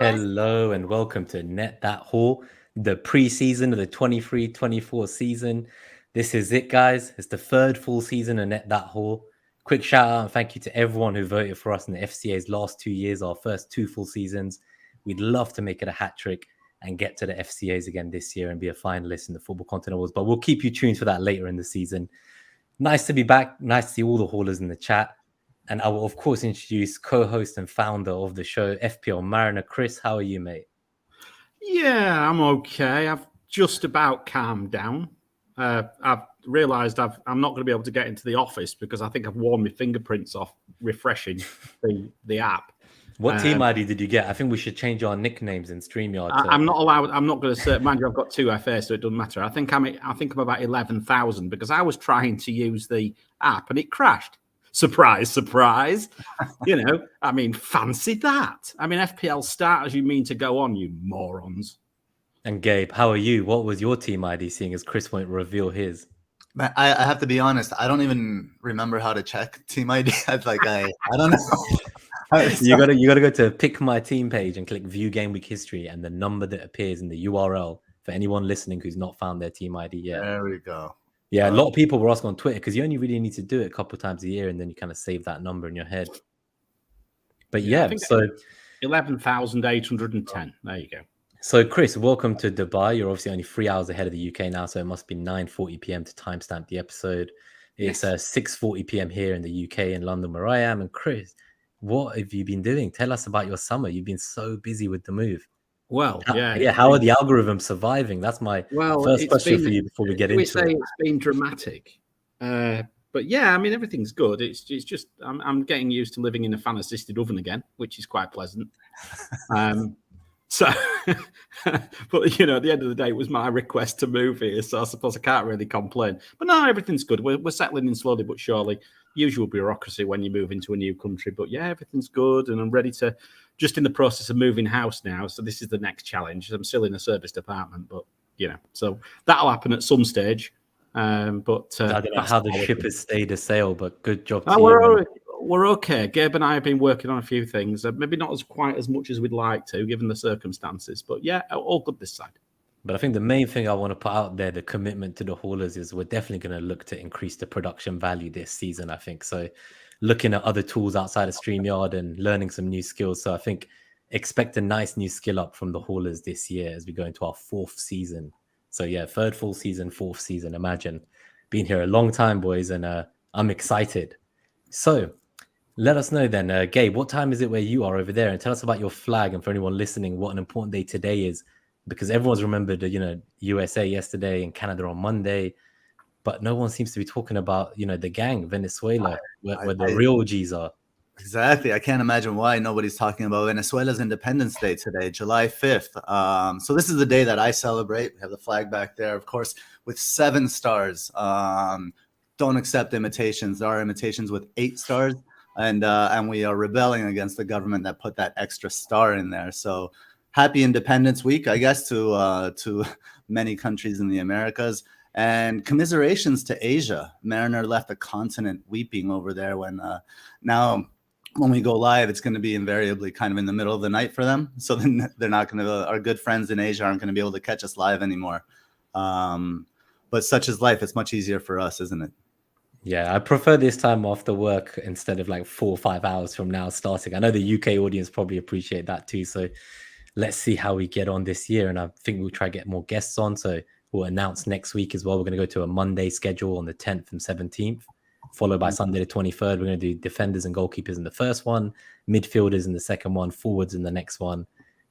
Hello and welcome to Net That Haul, the preseason of the 23-24 season. This is it, guys. It's the third full season of Net That Haul. Quick shout out and thank you to everyone who voted for us in the FCA's last 2 years, our first 2 full seasons. We'd love to make it a hat trick and get to the FCAs again this year and be a finalist in the Football Content Awards, but we'll keep you tuned for that later in the season. Nice to be back. Nice to see all the haulers in the chat. And I will, of course, introduce co-host and founder of the show, FPL Mariner. Chris, how are you, mate? Yeah, I'm okay. I've just about calmed down. I've realised I'm not going to be able to get into the office because I think I've worn my fingerprints off refreshing the app. What team ID did you get? I think we should change our nicknames in StreamYard. I'm not allowed. I'm not going to say. Mind you, I've got 2 FA, so it doesn't matter. I think I'm about 11,000 because I was trying to use the app and it crashed. Surprise, surprise. Fancy that. FPL starters, you mean to go on, you morons. And Gabe, how are you? What was your team ID, seeing as Chris won't reveal his? I have to be honest. I don't even remember how to check team ID. I don't know. You gotta go to pick my team page and click view game week history, and the number that appears in the URL for anyone listening who's not found their team ID yet. There we go. Yeah, a lot of people were asking on Twitter because you only really need to do it a couple of times a year and then you kind of save that number in your head. But so 11,810. There you go. So Chris, welcome to Dubai. You're obviously only 3 hours ahead of the UK now, so it must be 9:40 p.m. to timestamp the episode. It's 6:40 p.m. here in the UK in London where I am. And Chris, what have you been doing? Tell us about your summer. You've been so busy with the move. Well, how are the algorithms surviving? That's my first question for you before we get into it. It's been dramatic, but yeah, everything's good. It's just I'm getting used to living in a fan-assisted oven again, which is quite pleasant. But at the end of the day, it was my request to move here, so I suppose I can't really complain. But no, everything's good. We're settling in slowly but surely. Usual bureaucracy when you move into a new country, but yeah, everything's good, and I'm ready to. Just in the process of moving house now, so this is the next challenge. I'm still in a serviced apartment, but so that'll happen at some stage. I don't know how the ship has stayed a sail, but good job. We're okay. Gabe and I have been working on a few things, maybe not quite as much as we'd like to, given the circumstances, but yeah, all good this side. But I think the main thing I want to put out there, the commitment to the haulers, is we're definitely going to look to increase the production value this season, I think. So looking at other tools outside of StreamYard and learning some new skills. So I think expect a nice new skill up from the haulers this year as we go into our 4th season. So yeah, 3rd full season, 4th season. Imagine being here a long time, boys, and I'm excited. So let us know then, Gabe, what time is it where you are over there? And tell us about your flag, and for anyone listening, what an important day today is, because everyone's remembered, USA yesterday and Canada on Monday. But no one seems to be talking about, the gang, Venezuela, where the real G's are. Exactly. I can't imagine why nobody's talking about Venezuela's Independence Day today, July 5th. So this is the day that I celebrate. We have the flag back there, of course, with 7 stars. Don't accept imitations. There are imitations with 8 stars. And we are rebelling against the government that put that extra star in there. So happy Independence Week, I guess, to many countries in the Americas. And commiserations to Asia. Mariner left a continent weeping over there now when we go live, it's going to be invariably kind of in the middle of the night for them. So then they're not going to, our good friends in Asia aren't going to be able to catch us live anymore. But such is life. It's much easier for us, isn't it? Yeah, I prefer this time after work instead of like 4 or 5 hours from now starting. I know the UK audience probably appreciate that too. So let's see how we get on this year. And I think we'll try to get more guests on. So we'll announce next week as well. We're going to go to a Monday schedule on the 10th and 17th, followed by Sunday the 23rd. We're going to do defenders and goalkeepers in the first one, midfielders in the second one, forwards in the next one.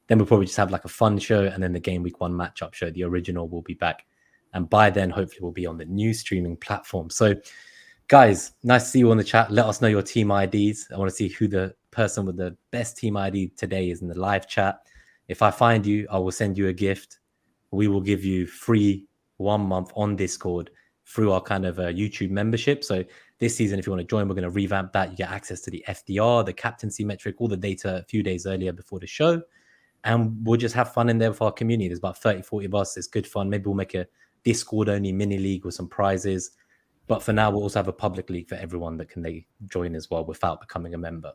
Then we'll probably just have like a fun show, and then the game week 1 matchup show. The original will be back. And by then, hopefully, we'll be on the new streaming platform. So, guys, nice to see you on the chat. Let us know your team IDs. I want to see who the person with the best team ID today is in the live chat. If I find you, I will send you a gift. We will give you free 1 month on Discord through our kind of YouTube membership. So this season, if you want to join, we're going to revamp that. You get access to the FDR, the captaincy metric, all the data a few days earlier before the show. And we'll just have fun in there with our community. There's about 30, 40 of us. It's good fun. Maybe we'll make a Discord-only mini league with some prizes. But for now, we'll also have a public league for everyone that can join as well without becoming a member.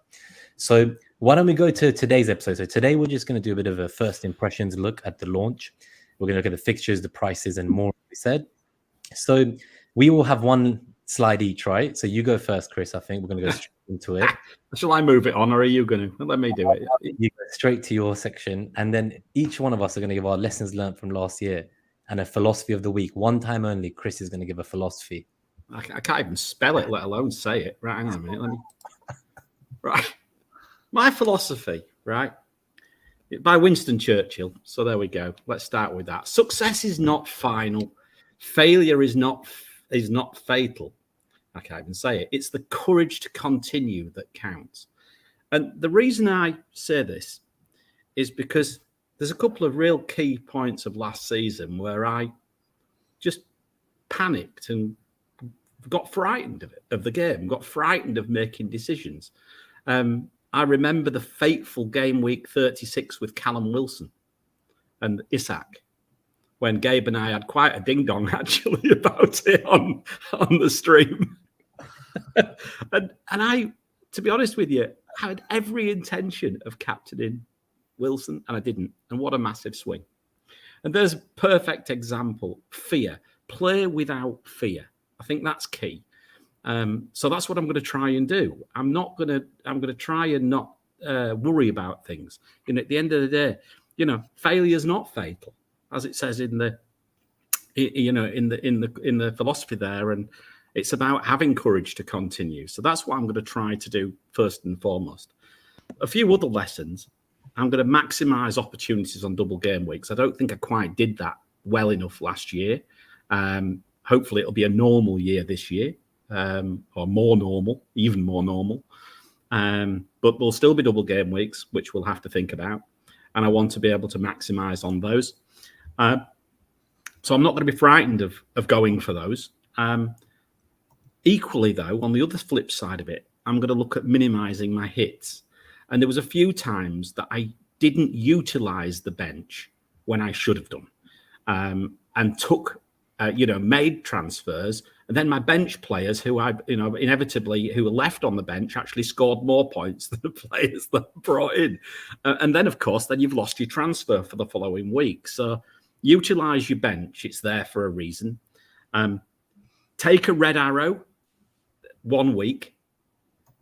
So Why don't we go to today's episode? So today we're just going to do a bit of a first impressions look at the launch. We're going to look at the fixtures, the prices, and more, we said. So we will have one slide each, right? So you go first, Chris. I think we're going to go straight into it. Shall I move it on, or are you going to? Let me do it. You go straight to your section, and then each one of us are going to give our lessons learned from last year and a philosophy of the week. One time only, Chris is going to give a philosophy. I can't even spell it, let alone say it. Right, hang on a minute. Let me. Right. My philosophy, right? By Winston Churchill. So there we go. Let's start with that. Success is not final. Failure is not fatal. I can't even say it. It's the courage to continue that counts. And the reason I say this is because there's a couple of real key points of last season where I just panicked and got frightened of the game, got frightened of making decisions. I remember the fateful game week 36 with Callum Wilson and Isak, when Gabe and I had quite a ding-dong actually about it on the stream. and I, to be honest with you, I had every intention of captaining Wilson, and I didn't. And what a massive swing. And there's a perfect example. Fear. Play without fear. I think that's key. So that's what I'm going to try and do. I'm going to try and not worry about things. At the end of the day, failure is not fatal, as it says in the philosophy there, and it's about having courage to continue. So that's what I'm going to try to do first and foremost. A few other lessons. I'm going to maximize opportunities on double game weeks. I don't think I quite did that well enough last year. Hopefully it'll be a normal year this year. Or more normal, even more normal. But there'll still be double game weeks, which we'll have to think about. And I want to be able to maximize on those. So I'm not going to be frightened of going for those. Equally, though, on the other flip side of it, I'm going to look at minimizing my hits. And there was a few times that I didn't utilize the bench when I should have done, and took, made transfers. And then my bench players, who I, inevitably, who were left on the bench, actually scored more points than the players that I brought in. And then, of course, then you've lost your transfer for the following week. So utilize your bench. It's there for a reason. Take a red arrow 1 week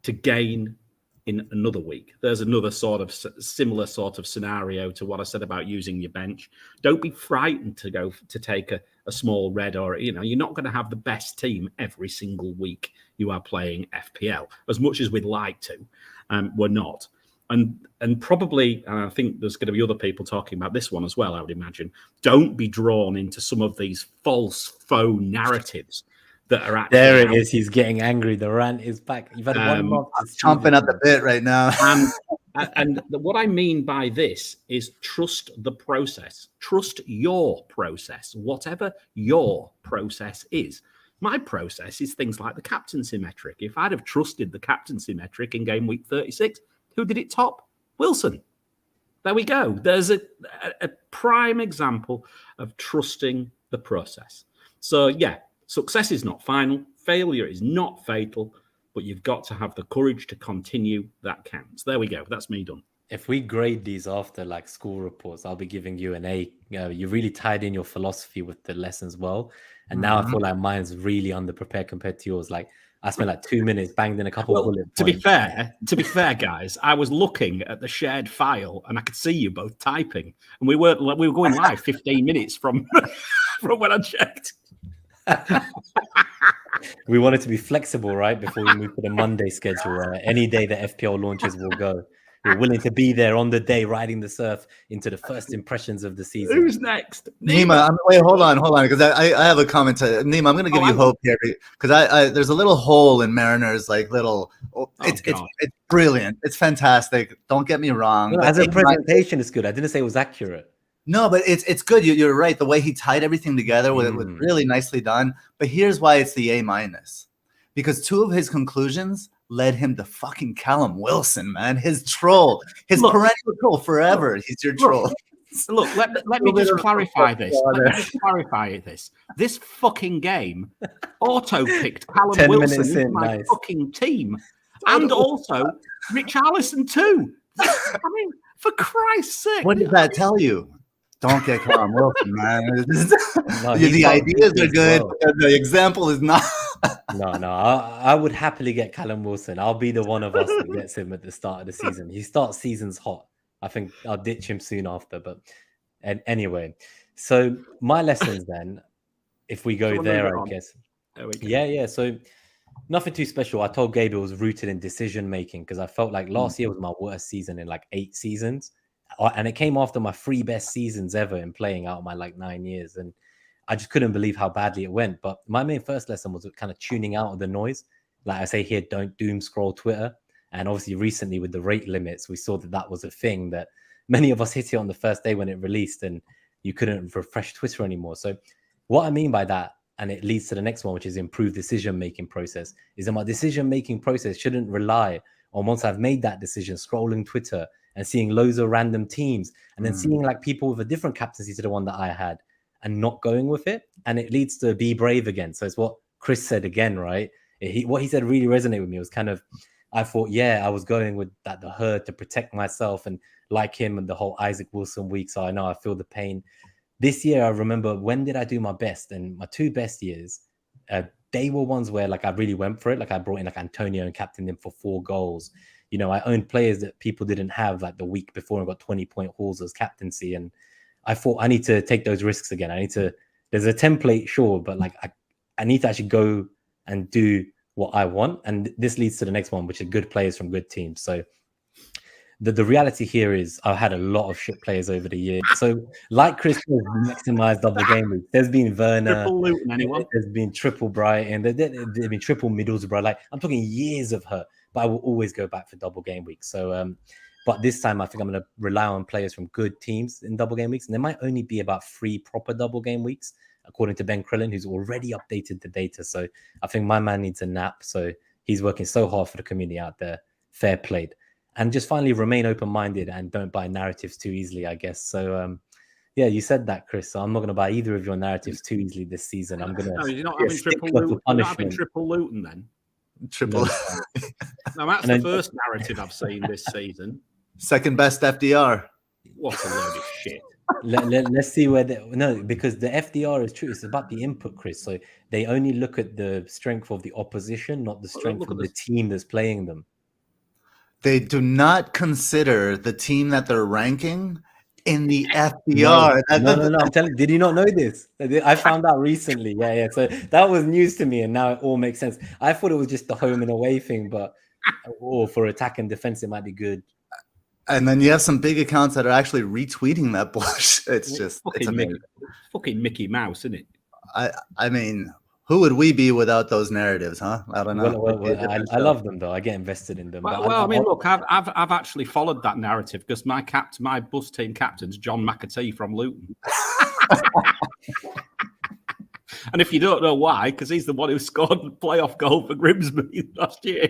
to gain in another week. There's another sort of similar sort of scenario to what I said about using your bench. Don't be frightened to go to take a small red, or you're not going to have the best team every single week you are playing FPL, as much as we'd like to. We're not. And probably, I think there's going to be other people talking about this one as well, I would imagine. Don't be drawn into some of these false faux narratives that are actually there it is. He's getting angry. The rant is back. You've had 1 month. Chomping at the bit right now. And what I mean by this is trust the process. Trust your process, whatever your process is. My process is things like the captaincy metric. If I'd have trusted the captaincy metric in game week 36, who did it top? Wilson. There we go. There's a prime example of trusting the process. So, yeah, success is not final. Failure is not fatal. But you've got to have the courage to continue. That counts. There we go. That's me done. If we grade these after like school reports, I'll be giving you an A. You really tied in your philosophy with the lessons well. And now I feel like mine's really underprepared compared to yours. Like I spent like 2 minutes, banged in a couple of bullet points. To be fair, guys, I was looking at the shared file and I could see you both typing. And we were going live 15 minutes from when I checked. We wanted to be flexible, right? Before we move to the Monday schedule. Any day the FPL launches will go. We're willing to be there on the day, riding the surf into the first impressions of the season. Who's next? Nima, wait, hold on, because I have a comment. Nima, I'm going to give you hope here because there's a little hole in Mariner's little. It's brilliant. It's fantastic. Don't get me wrong. As a presentation, it's good. I didn't say it was accurate. No, but it's good. You're right. The way he tied everything together was really nicely done. But here's why it's the A-, because two of his conclusions led him to fucking Callum Wilson, man. His troll, perennial troll forever. He's your troll. Look, let me just clarify this. This fucking game auto-picked Callum Wilson into my fucking team. And also Rich Allison too. I mean, for Christ's sake. What did that tell you? Don't get Callum Wilson, man. No, The ideas are good, well. but the example is not. No, I would happily get Callum Wilson. I'll be the one of us that gets him at the start of the season. He starts seasons hot. I think I'll ditch him soon after. But anyway, so my lessons then, if we go there, I guess. There we go. Yeah. So nothing too special. I told Gabe it was rooted in decision making because I felt like last year was my worst season in like 8 seasons. And it came after my 3 best seasons ever in playing out my like 9 years. And I just couldn't believe how badly it went. But my main first lesson was kind of tuning out of the noise. Like I say here, don't doom scroll Twitter. And obviously recently with the rate limits, we saw that was a thing that many of us hit it on the first day when it released and you couldn't refresh Twitter anymore. So what I mean by that, and it leads to the next one, which is improved decision-making process, is that my decision-making process shouldn't rely on once I've made that decision, scrolling Twitter and seeing loads of random teams and then seeing like people with a different captaincy to the one that I had and not going with it. And it leads to be brave again. So it's what Chris said again, right? What he said really resonated with me. It was kind of, I thought, I was going with that, the herd to protect myself and like him and the whole Isaac Wilson week. So I know I feel the pain. This year, I remember when did I do my best? And my 2 best years, they were ones where like I really went for it. Like I brought in like Antonio and captained him for 4 goals. You know, I owned players that people didn't have like the week before and got 20-point hauls as captaincy. And I thought I need to take those risks again. There's a template, sure, but like I need to actually go and do what I want. And this leads to the next one, which is good players from good teams. So the reality here is I've had a lot of shit players over the year. So like Chris says, maximize double game week. There's been Werner, Triple Luton, anyone? There's been triple Brighton, there's been triple Middlesbrough. Like I'm talking years of her, but I will always go back for double game week. So but this time I think I'm going to rely on players from good teams in double game weeks. And there might only be about 3 proper double game weeks, according to Ben Krillin, who's already updated the data. So I think my man needs a nap. So he's working so hard for the community out there. Fair played. And just finally remain open-minded and don't buy narratives too easily, I guess. So, you said that, Chris. So I'm not going to buy either of your narratives too easily this season. I'm going to... No, you're not having triple Luton. You're not having triple Luton then? Triple. No, that's the first narrative I've seen this season. Second best FDR. What a load of shit. Let's see where because the FDR is true. It's about the input, Chris. So they only look at the strength of the opposition, not the strength of the team that's playing them. They do not consider the team that they're ranking in the FDR. No. I'm telling you, did you not know this? I found out recently. Yeah. So that was news to me, and now it all makes sense. I thought it was just the home and away thing, but for attack and defense, it might be good. And then you have some big accounts that are actually retweeting that bullshit. It's just fucking Mickey Mouse, isn't it? I mean, who would we be without those narratives, huh? I don't know. Well, I love them though. I get invested in them. Well, I mean, look, I've actually followed that narrative because my bus team captain's John McAtee from Luton. And if you don't know why, because he's the one who scored the playoff goal for Grimsby last year.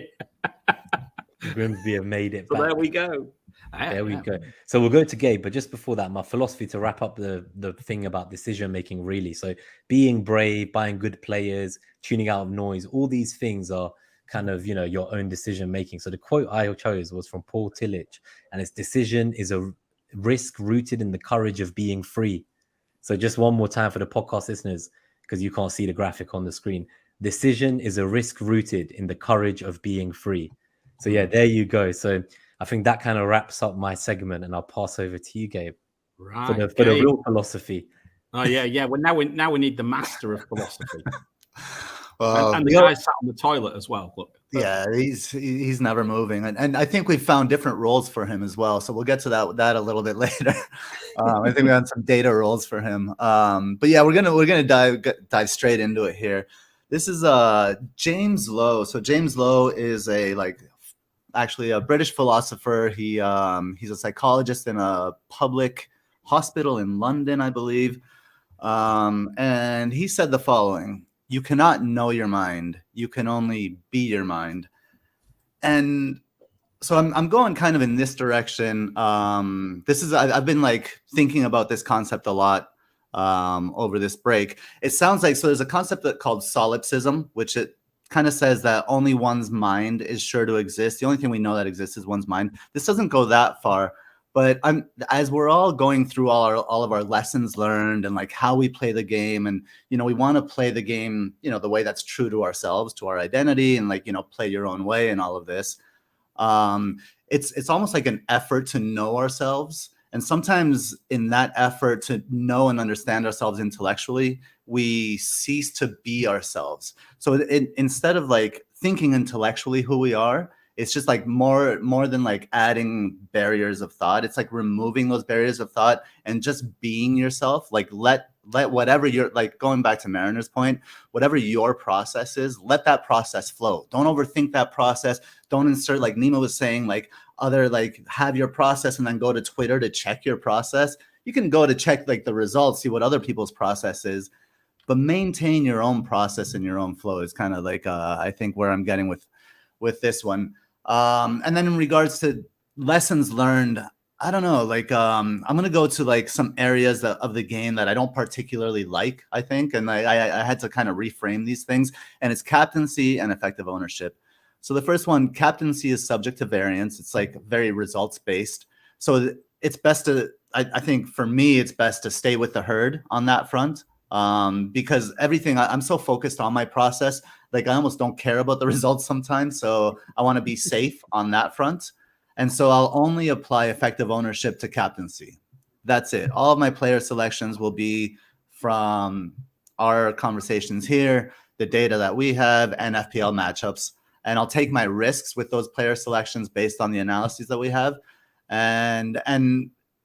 Grimsby have made it. So there we go. There we go. So we'll go to Gabe, but just before that, my philosophy to wrap up the thing about decision making, really. So being brave, buying good players, tuning out of noise, all these things are kind of, your own decision making. So the quote I chose was from Paul Tillich, and its decision is a risk rooted in the courage of being free. So just one more time for the podcast listeners, because you can't see the graphic on the screen. Decision is a risk rooted in the courage of being free. So there you go. So I think that kind of wraps up my segment, and I'll pass over to you, Gabe, right, for the real philosophy. Oh yeah. Well, now we need the master of philosophy, well, and the guy sat on the toilet as well. Look, yeah, he's never moving, and I think we've found different roles for him as well. So we'll get to that a little bit later. I think we had some data roles for him, but yeah, we're gonna dive straight into it here. This is James Lowe. So James Lowe is actually a British philosopher. He's a psychologist in a public hospital in London, I believe. And he said the following: you cannot know your mind. You can only be your mind. And so I'm going kind of in this direction. I've been thinking about this concept a lot over this break. It sounds like, so there's a concept called solipsism, which kind of says that only one's mind is sure to exist. The only thing we know that exists is one's mind. This doesn't go that far, but as we're all going through all of our lessons learned and like how we play the game, and we want to play the game the way that's true to ourselves, to our identity, and like play your own way and all of this. It's almost like an effort to know ourselves. And sometimes in that effort to know and understand ourselves intellectually, we cease to be ourselves. So instead of like thinking intellectually who we are, it's just like more than like adding barriers of thought. It's like removing those barriers of thought and just being yourself. Like let whatever you're, like going back to Mariner's point, whatever your process is, let that process flow. Don't overthink that process. Don't insert, like Nima was saying, like have your process and then go to Twitter to check your process. You can go to check like the results, see what other people's process is, but maintain your own process and your own flow is kind of like I think where I'm getting with this one. And then in regards to lessons learned, I don't know, like I'm gonna go to like some areas of the game that I don't particularly like, I think, and I had to kind of reframe these things, and it's captaincy and effective ownership. So the first one, captaincy, is subject to variance. It's like very results based. So it's best to, I think for me, it's best to stay with the herd on that front, because everything, I'm so focused on my process, like I almost don't care about the results sometimes. So I want to be safe on that front. And so I'll only apply effective ownership to captaincy. That's it. All of my player selections will be from our conversations here, the data that we have, and FPL matchups. And I'll take my risks with those player selections based on the analyses that we have. And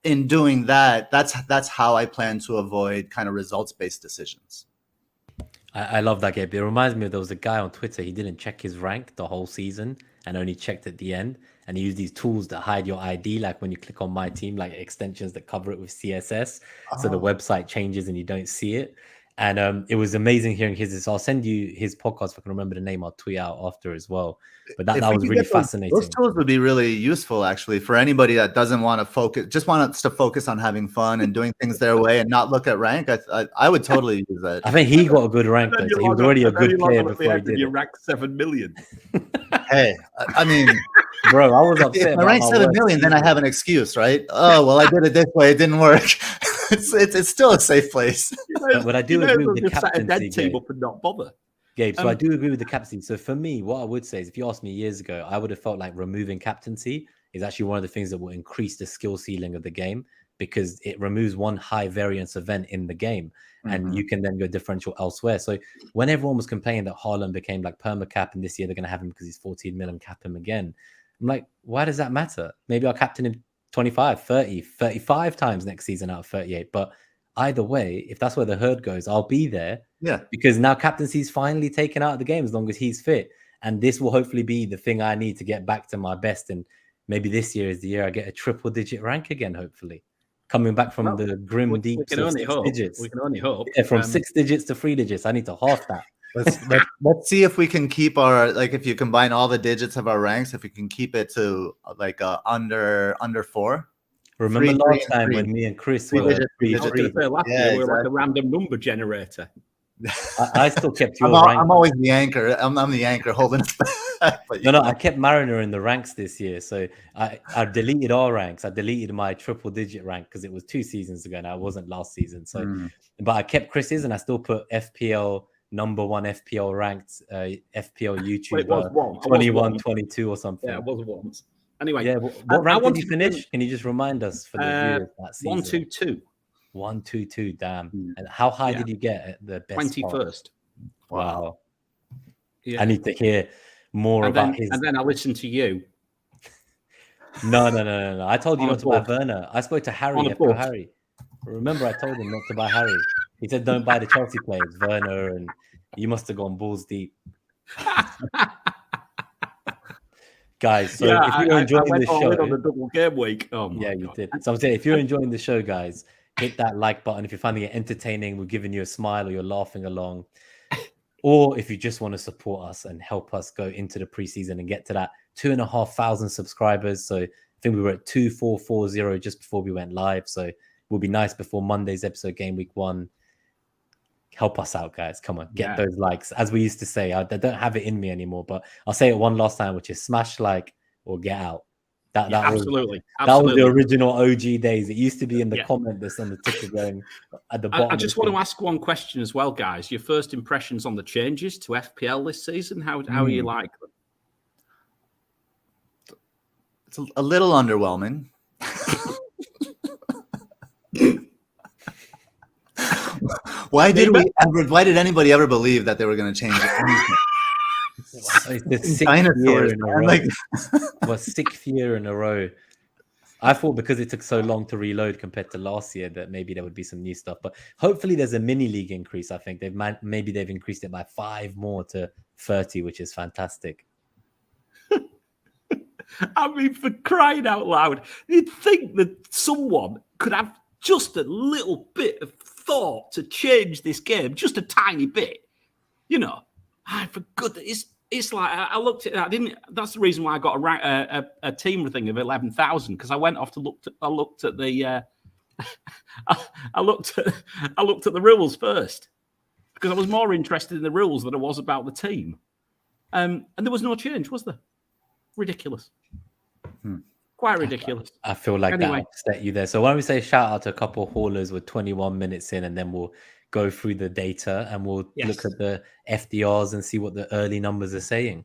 in doing that, that's how I plan to avoid kind of results-based decisions. I love that, Gabe. It reminds me of, there was a guy on Twitter, he didn't check his rank the whole season and only checked at the end. And he used these tools that hide your ID, like when you click on My Team, like extensions that cover it with CSS. So the website changes and you don't see it. And it was amazing hearing his. I'll send you his podcast if I can remember the name. I'll tweet out after as well. But that was really fascinating. Those tools would be really useful, actually, for anybody that doesn't want to focus, just wants to focus on having fun and doing things their way and not look at rank. I would totally use that. I think he got a good rank, though. So he was already a good player before he did it. You ranked 7 million. Hey, I mean, bro, I was upset. If I ranked 7 million, then I have an excuse, right? Oh, well, I did it this way. It didn't work. It's still a safe place. But I do agree with the captaincy, team up and not bother. Gabe, so I do agree with the captaincy. So for me, what I would say is, if you asked me years ago, I would have felt like removing captaincy is actually one of the things that will increase the skill ceiling of the game, because it removes one high variance event in the game, and you can then go differential elsewhere. So when everyone was complaining that Haaland became like perma-cap and this year they're going to have him because he's 14 million, cap him again, I'm like, why does that matter? Maybe I'll captain him 25, 30, 35 times next season out of 38. But either way, if that's where the herd goes, I'll be there. Yeah. Because now captaincy's finally taken out of the game as long as he's fit. And this will hopefully be the thing I need to get back to my best. And maybe this year is the year I get a triple-digit rank again, hopefully. Coming back from the grim deeps of 6 digits. We can only hope. Yeah, from 6 digits to 3 digits. I need to half that. Let's see if we can keep our, like, if you combine all the digits of our ranks, if we can keep it to like under 4. Remember last time when me and Chris were 3? Last year we were like a random number generator. I still kept your rank. I'm always the anchor. I'm the anchor holding it back. No, I kept Mariner in the ranks this year. So I deleted our ranks. I deleted my triple-digit rank because it was 2 seasons ago now. It wasn't last season. So, but I kept Chris's, and I still put FPL number 1 FPL ranked FPL YouTuber 21, 22 or something. Yeah, it was once. Anyway, yeah. What rank did you finish? Can you just remind us for the viewers that season? 122. 122. Damn. And how high did you get at the best? 21st. Wow. Yeah. I need to hear more about his. And then I listened to you. No. I told you not to buy Werner. I spoke to Harry. FPL Harry. Remember, I told him not to buy Harry. He said, "Don't buy the Chelsea players, Werner," and you must have gone balls deep. Guys, so if you're enjoying the show, on the double game week. Oh my you God. did. So I'm saying, if you're enjoying the show, guys, hit that like button. If you're finding it entertaining, we're giving you a smile, or you're laughing along, or if you just want to support us and help us go into the preseason and get to that 2,500 subscribers. So I think we were at 2,440 just before we went live. So it will be nice before Monday's episode, game week 1. help us out, guys. Come on, get those likes. As we used to say, I don't have it in me anymore, but I'll say it one last time, which is smash like or get out. That absolutely. That was the original OG days. It used to be in the comment that's on the ticker going at the bottom. I just want to ask one question as well, guys. Your first impressions on the changes to FPL this season? How are you like them? It's a little underwhelming. Why did anybody ever believe that they were going to change anything? It's the sixth year in a row. Sixth year in a row. I thought because it took so long to reload compared to last year that maybe there would be some new stuff. But hopefully there's a mini league increase. I think maybe they've increased it by 5 more to 30, which is fantastic. I mean, for crying out loud, you'd think that someone could have just a little bit of thought to change this game, just a tiny bit. You know, for goodness, it's like I looked at that. That's the reason why I got a team thing of 11,000, because I went off to looked at the I looked at the rules first, because I was more interested in the rules than I was about the team. And there was no change, was there? Ridiculous. Quite ridiculous. I feel like that upset you there. So why don't we say shout out to a couple of haulers with 21 minutes in, and then we'll go through the data and we'll look at the FDRs and see what the early numbers are saying.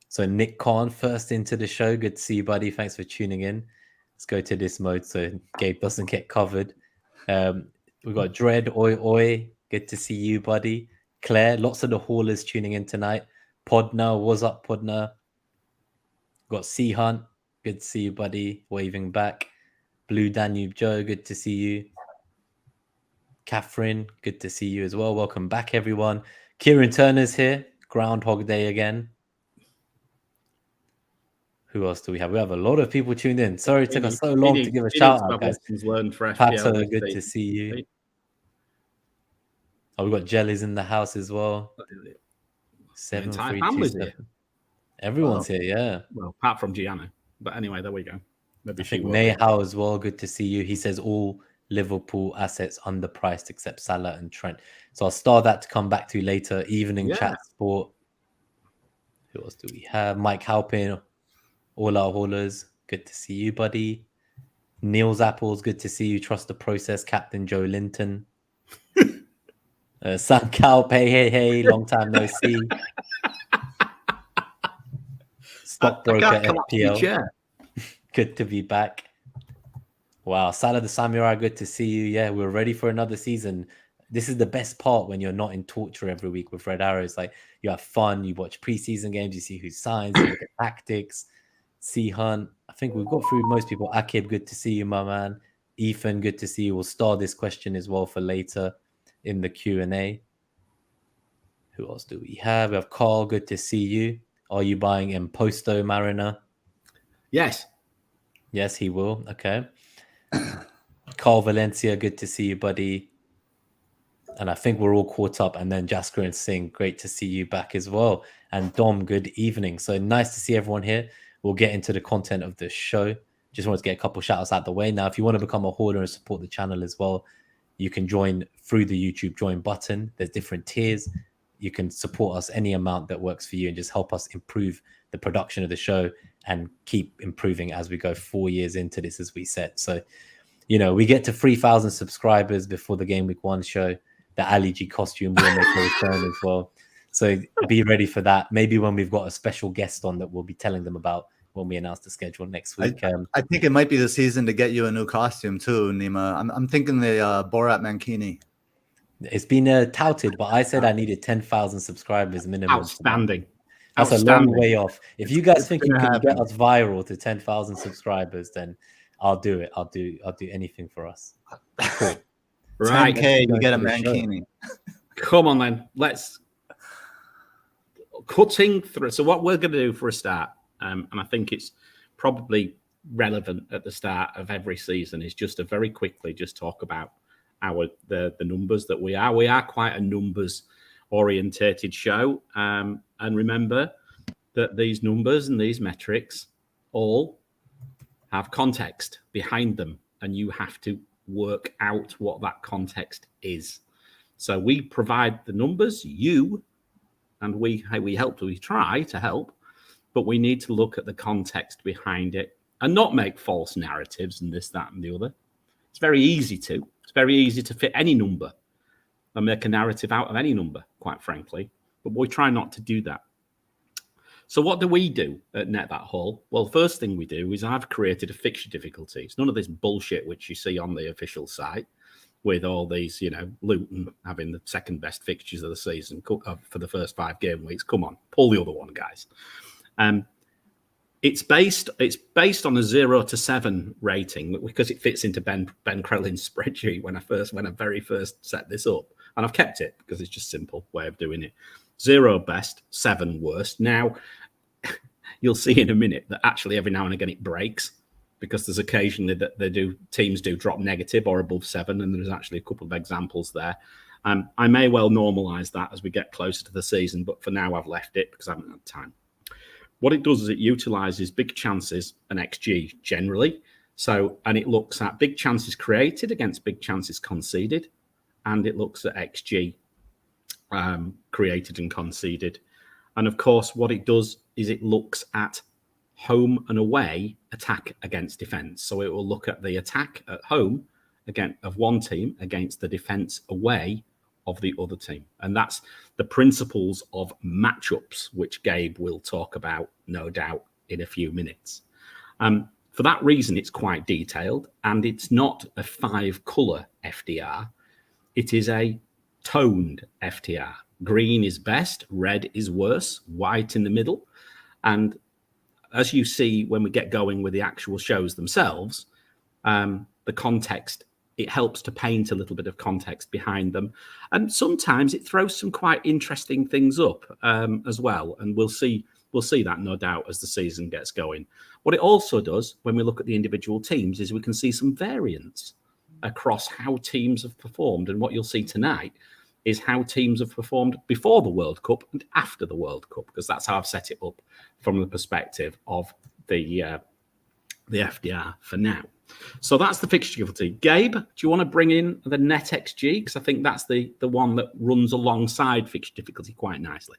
So Nick Khan, first into the show. Good to see you, buddy. Thanks for tuning in. Let's go to this mode so Gabe doesn't get covered. We've got Dread, Oi. Good to see you, buddy. Claire, lots of the haulers tuning in tonight. Podna, what's up, Podna? Got C Hunt, good to see you, buddy. Waving back. Blue Danube Joe, good to see you. Catherine, good to see you as well. Welcome back, everyone. Kieran Turner's here. Groundhog Day again. Who else do we have? We have a lot of people tuned in. Sorry it took us so long to give a shout out, guys. Learned for Pato, good to see you. Oh, we've got Jellies in the house as well. 7327. Everyone's here, yeah. Well, apart from Gianna. But anyway, there we go. Maybe I think Nahal as well. Good to see you. He says all Liverpool assets underpriced except Salah and Trent. So I'll start that to come back to later. Evening chat sport. Who else do we have? Mike Halpin. All our haulers. Good to see you, buddy. Neil's Apples. Good to see you. Trust the process. Captain Joe Linton. Sam Calp. Hey. Long time no see. Stockbroker FPL. Good to be back. Wow, Salah the Samurai, good to see you. Yeah, we're ready for another season. This is the best part when you're not in torture every week with Red Arrows. Like, you have fun, you watch preseason games, you see who signs, you look at tactics. C Hunt, I think we've got through most people. Akib, good to see you, my man. Ethan, good to see you. We'll star this question as well for later in the Q&A. Who else do we have? We have Carl, good to see you. Are you buying Imposto Mariner? Yes. Yes, he will. Okay. Carl Valencia, good to see you, buddy. And I think we're all caught up. And then Jasker and Singh, great to see you back as well. And Dom, good evening. So nice to see everyone here. We'll get into the content of the show. Just wanted to get a couple shout outs out the way. Now, if you want to become a hoarder and support the channel as well, you can join through the YouTube join button. There's different tiers. You can support us any amount that works for you and just help us improve the production of the show and keep improving as we go 4 years into this, as we said. So, you know, we get to 3,000 subscribers before the Game Week 1 show. The Ali G costume will make a return as well. So be ready for that. Maybe when we've got a special guest on that we'll be telling them about when we announce the schedule next week. I think it might be the season to get you a new costume too, Nima. I'm thinking the Borat Mankini. It's been touted, but I said I needed 10,000 subscribe minimum. Outstanding. That's a long way off. If you guys think you can get us viral to 10,000 subscribers, then I'll do it. I'll do anything for us. Cool. Right. 10K, you get a Mankini. Come on then. Let's cutting through. So what we're going to do for a start, and I think it's probably relevant at the start of every season, is just to very quickly just talk about the numbers that we are. We are quite a numbers orientated show. And remember that these numbers and these metrics all have context behind them, and you have to work out what that context is. So we provide the numbers, and we try to help, but we need to look at the context behind it and not make false narratives and this, that, and the other. It's very easy to. It's very easy to fit any number and make a narrative out of any number, quite frankly. But we try not to do that. So what do we do at Net That Haul? Well, first thing we do is I've created a fixture difficulty. It's none of this bullshit which you see on the official site with all these, Luton having the second best fixtures of the season for the first 5 game weeks. Come on, pull the other one, guys. It's based on a 0 to 7 rating because it fits into Ben Krellin's spreadsheet when I very first set this up, and I've kept it because it's just a simple way of doing it. 0 best, 7 worst. Now you'll see in a minute that actually every now and again it breaks because there's occasionally that teams do drop negative or above 7, and there's actually a couple of examples there. I may well normalize that as we get closer to the season, but for now I've left it because I haven't had time. What it does is it utilizes big chances and XG generally. And it looks at big chances created against big chances conceded, and it looks at XG created and conceded. And of course, what it does is it looks at home and away attack against defense. So it will look at the attack at home of one team against the defense away of the other team. And that's the principles of matchups, which Gabe will talk about, no doubt, in a few minutes. For that reason, it's quite detailed, and it's not a 5-color FDR. It is a toned FTR. Green is best, red is worse, white in the middle. And as you see when we get going with the actual shows themselves, the context, it helps to paint a little bit of context behind them. And sometimes it throws some quite interesting things up as well. And we'll see that, no doubt, as the season gets going. What it also does when we look at the individual teams is we can see some variance across how teams have performed. And what you'll see tonight is how teams have performed before the World Cup and after the World Cup, because that's how I've set it up from the perspective of the FDR for now. So that's the fixture difficulty. Gabe, do you want to bring in the NetxG? Because I think that's the one that runs alongside fixture difficulty quite nicely.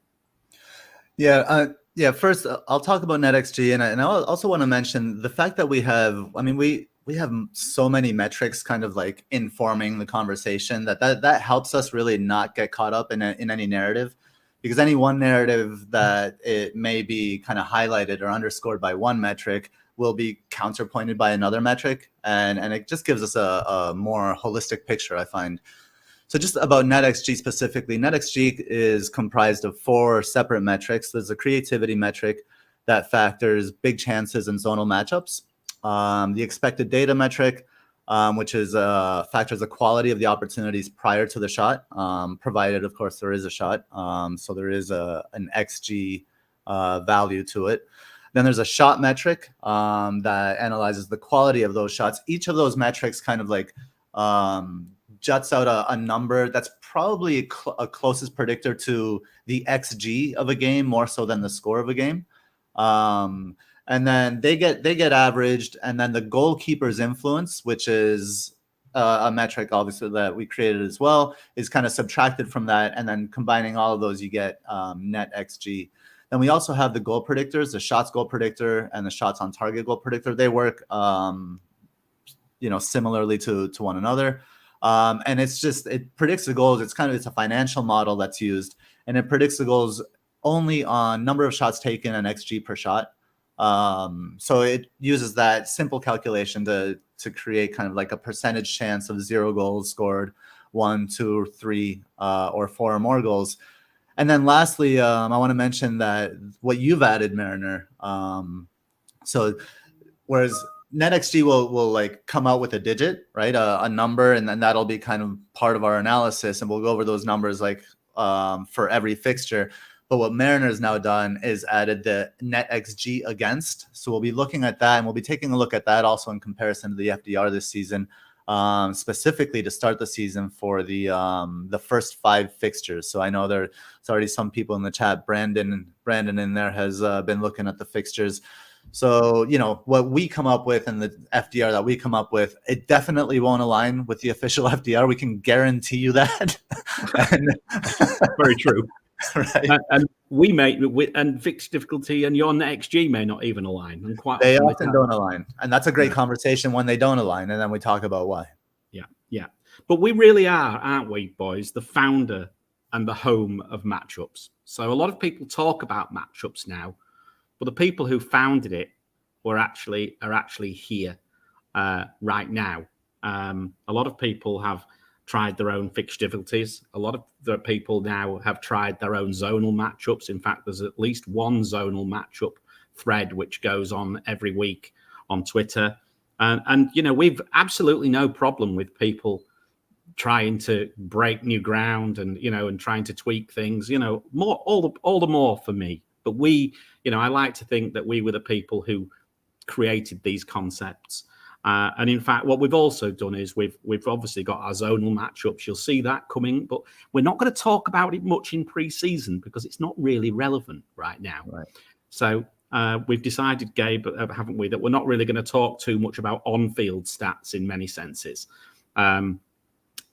Yeah. First, I'll talk about NetxG, and I also want to mention the fact that we have so many metrics kind of like informing the conversation that helps us really not get caught up in any narrative, because any one narrative that it may be kind of highlighted or underscored by one metric will be counterpointed by another metric, and it just gives us a more holistic picture, I find. So just about NetxG specifically, NetxG is comprised of 4 separate metrics. There's a creativity metric that factors big chances and zonal matchups. The expected data metric, which is factors the quality of the opportunities prior to the shot, provided, of course, there is a shot. So there is an XG value to it. Then there's a shot metric that analyzes the quality of those shots. Each of those metrics kind of like juts out a number that's probably a closest predictor to the XG of a game more so than the score of a game. And then they get averaged, and then the goalkeeper's influence, which is a metric obviously that we created as well, is kind of subtracted from that, and then combining all of those, you get NetxG. Then we also have the goal predictors, the shots goal predictor and the shots on target goal predictor. They work similarly to one another. And it predicts the goals. It's a financial model that's used, and it predicts the goals only on number of shots taken and XG per shot. So it uses that simple calculation to create kind of like a percentage chance of 0 goals scored, 1, 2, 3, or 4 or more goals. And then lastly, I want to mention that what you've added, Mariner. So whereas NetxG will like come out with a digit, right? A number, and then that'll be kind of part of our analysis, and we'll go over those numbers like for every fixture. But what Mariner's now done is added the NetxG against. So we'll be looking at that, and we'll be taking a look at that also in comparison to the FDR this season, specifically to start the season for the first 5 fixtures. So I know there's already some people in the chat. Brandon in there has been looking at the fixtures. So, what we come up with and the FDR that we come up with, it definitely won't align with the official FDR. We can guarantee you that. Very true. Right. And we may, and Fixture Difficulty and your NetxG may not even align. And quite They often often don't align. And that's a great conversation when they don't align. And then we talk about why. Yeah. But we really are, aren't we, boys, the founder and the home of matchups. So a lot of people talk about matchups now, but the people who founded it are actually here right now. A lot of people have tried their own fixture difficulties. A lot of the people now have tried their own zonal matchups. In fact, there's at least one zonal matchup thread which goes on every week on Twitter. And we've absolutely no problem with people trying to break new ground and trying to tweak things, more all the more for me. But we, I like to think that we were the people who created these concepts. And in fact, what we've also done is we've obviously got our zonal matchups. You'll see that coming, but we're not going to talk about it much in pre-season because it's not really relevant right now. Right. So we've decided, Gabe, haven't we, that we're not really going to talk too much about on-field stats in many senses.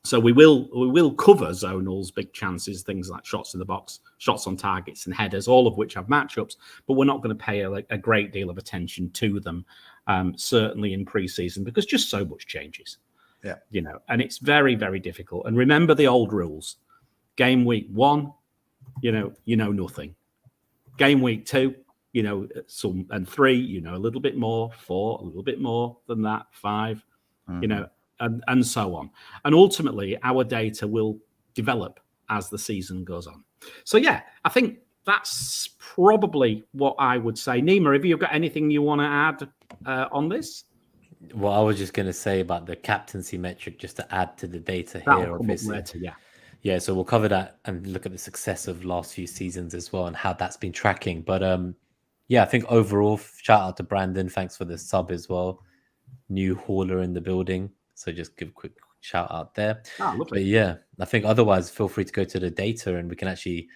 So we will cover zonals, big chances, things like shots in the box, shots on targets, and headers, all of which have matchups. But we're not going to pay a great deal of attention to them, certainly in pre-season, because just so much changes. Yeah, and it's very, very difficult. And remember the old rules: game week 1, nothing. Game week 2, some, and 3, a little bit more. 4, a little bit more than that. 5, and so on. And ultimately, our data will develop as the season goes on. So, yeah, I think that's probably what I would say. Nima, have you got anything you want to add on this? Well, I was just going to say about the captaincy metric, just to add to the data That'll here. come up later, yeah. Yeah, so we'll cover that and look at the success of last few seasons as well and how that's been tracking. But I think overall, shout out to Brandon. Thanks for the sub as well. New hauler in the building. So just give a quick shout out there. Lovely. But yeah, I think otherwise, feel free to go to the data and we can actually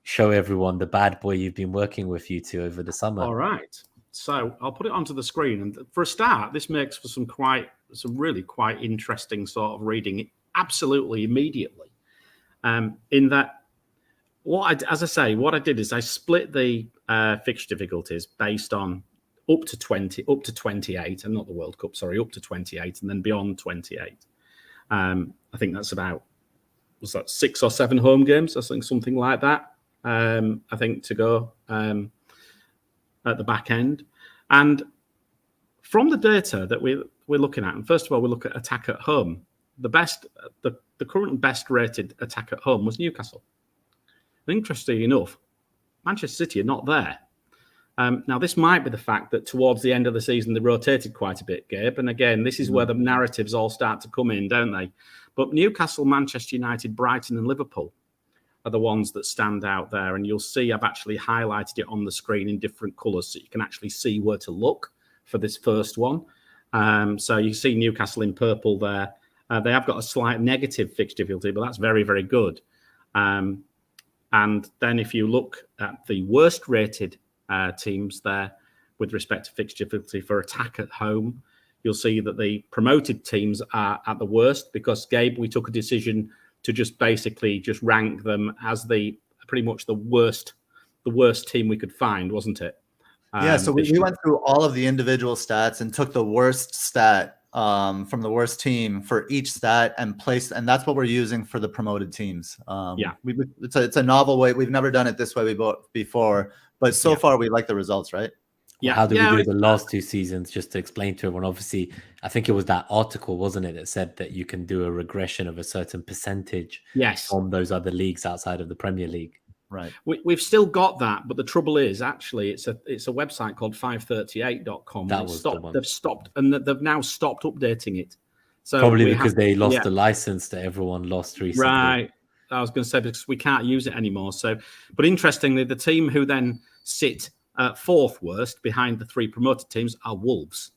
show everyone the bad boy you've been working with, you two, over the summer. All right. So I'll put it onto the screen. And for a start, this makes for some really quite interesting sort of reading absolutely immediately. In that, what I did is I split the fixture difficulties based on up to 28, and not the World Cup, sorry, up to 28, and then beyond 28. I think that's about, was that 6 or 7 home games? I think something like that. I think to go at the back end. And from the data that we're looking at, and first of all, we look at attack at home. The current best rated attack at home was Newcastle. And interestingly enough, Manchester City are not there. Now, this might be the fact that towards the end of the season, they rotated quite a bit, Gabe. And again, this is where the narratives all start to come in, don't they? But Newcastle, Manchester United, Brighton and Liverpool are the ones that stand out there. And you'll see I've actually highlighted it on the screen in different colours so you can actually see where to look for this first one. So you see Newcastle in purple there. They have got a slight negative fixture difficulty, but that's very, very good. And then if you look at the worst rated teams there with respect to fixture difficulty for attack at home, you'll see that the promoted teams are at the worst because, Gabe, we took a decision to just basically just rank them as pretty much the worst team we could find, wasn't it? Yeah, so we went through all of the individual stats and took the worst stat from the worst team for each stat and placed, and that's what we're using for the promoted teams. It's a novel way. We've never done it this way before, but so far we like the results, right? Yeah. How did we do it the last 2 seasons? Just to explain to everyone, obviously, I think it was that article, wasn't it, that said that you can do a regression of a certain percentage from those other leagues outside of the Premier League. Right. We've still got that, but the trouble is actually it's a website called 538.com. They've stopped, and they've now stopped updating it. So probably because they lost the license that everyone lost recently. Right. I was going to say because we can't use it anymore. So, but interestingly, the team who then sit fourth worst behind the 3 promoted teams are Wolves.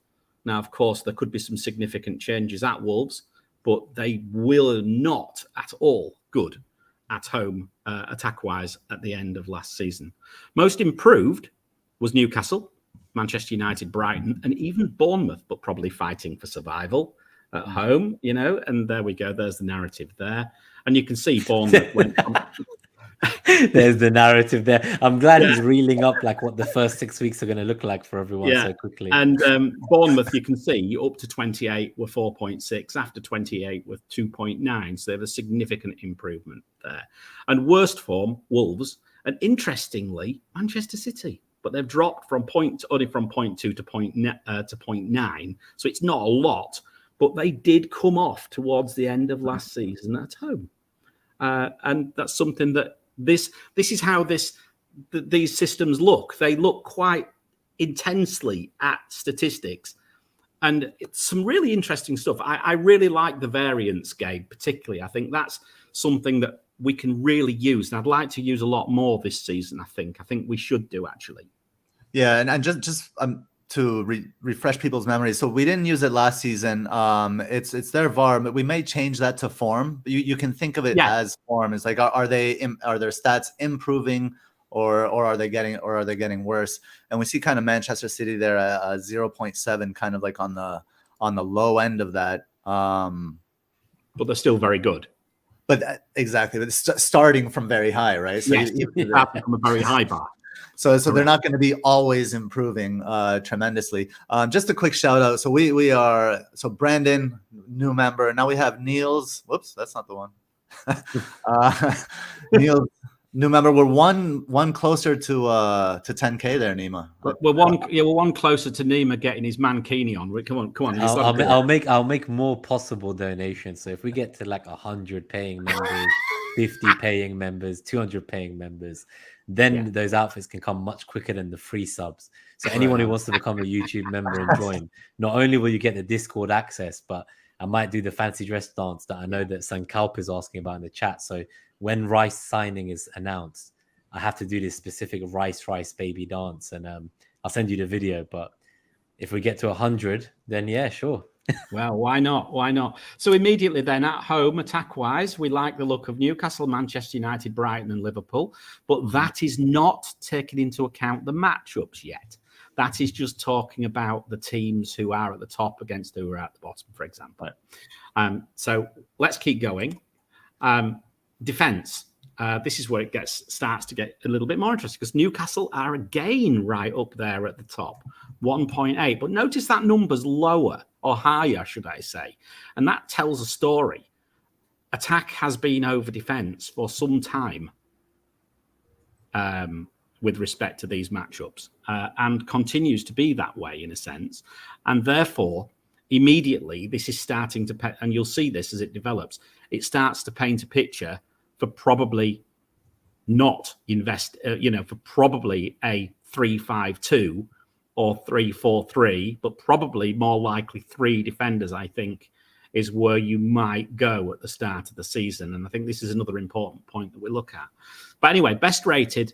Now, of course, there could be some significant changes at Wolves, but they will not at all good at home attack-wise at the end of last season. Most improved was Newcastle, Manchester United, Brighton, and even Bournemouth, but probably fighting for survival at home, and there we go. There's the narrative there. And you can see Bournemouth went There's the narrative there. I'm glad he's reeling up like what the first 6 weeks are going to look like for everyone so quickly. And Bournemouth, you can see up to 28 were 4.6, after 28 with 2.9. So they have a significant improvement there. And worst form, Wolves, and interestingly, Manchester City. But they've dropped only from 0.2 to 0.9. So it's not a lot, but they did come off towards the end of last season at home. And that's something that this is how these systems look. They look quite intensely at statistics, and it's some really interesting stuff. I really like the variance game, particularly. I think that's something that we can really use, and I'd like to use a lot more this season. I think we should do, actually. Yeah, and just to refresh people's memories. So we didn't use it last season. It's their VAR, but we may change that to form. You can think of it as form. It's like, are their stats improving or are they getting worse? And we see kind of Manchester City there at 0.7, kind of like on the low end of that. But they're still very good. But exactly, but starting from very high, right? So yes, starting from a very high bar. So they're not going to be always improving tremendously. Just a quick shout out. So we are, so Brandon, new member. Now we have Niels. Whoops, that's not the one. Niels, new member. We're one closer to 10K there, Nima. We're one closer to Nima getting his mankini on. Come on. I'll make more possible donations. So if we get to like 100 paying members, 50 paying members, 200 paying members, then those outfits can come much quicker than the free subs. So anyone who wants to become a YouTube member and join, not only will you get the Discord access, but I might do the fancy dress dance that I know that Sankalp is asking about in the chat. So when Rice signing is announced, I have to do this specific Rice baby dance, and I'll send you the video. But if we get to 100, then yeah, sure. Well, why not? Why not? So immediately then at home, attack-wise, we like the look of Newcastle, Manchester United, Brighton and Liverpool. But that is not taking into account the matchups yet. That is just talking about the teams who are at the top against who are at the bottom, for example. So let's keep going. Defence. This is where it starts to get a little bit more interesting, because Newcastle are again right up there at the top, 1.8. But notice that number's lower, or higher, should I say. And that tells a story. Attack has been over defence for some time with respect to these matchups, and continues to be that way in a sense. And therefore, immediately, this is starting to, and you'll see this as it develops, it starts to paint a picture for probably not for probably a 3-5-2 or 3-4-3, but probably more likely 3 defenders, I think, is where you might go at the start of the season. And I think this is another important point that we look at. But anyway, best rated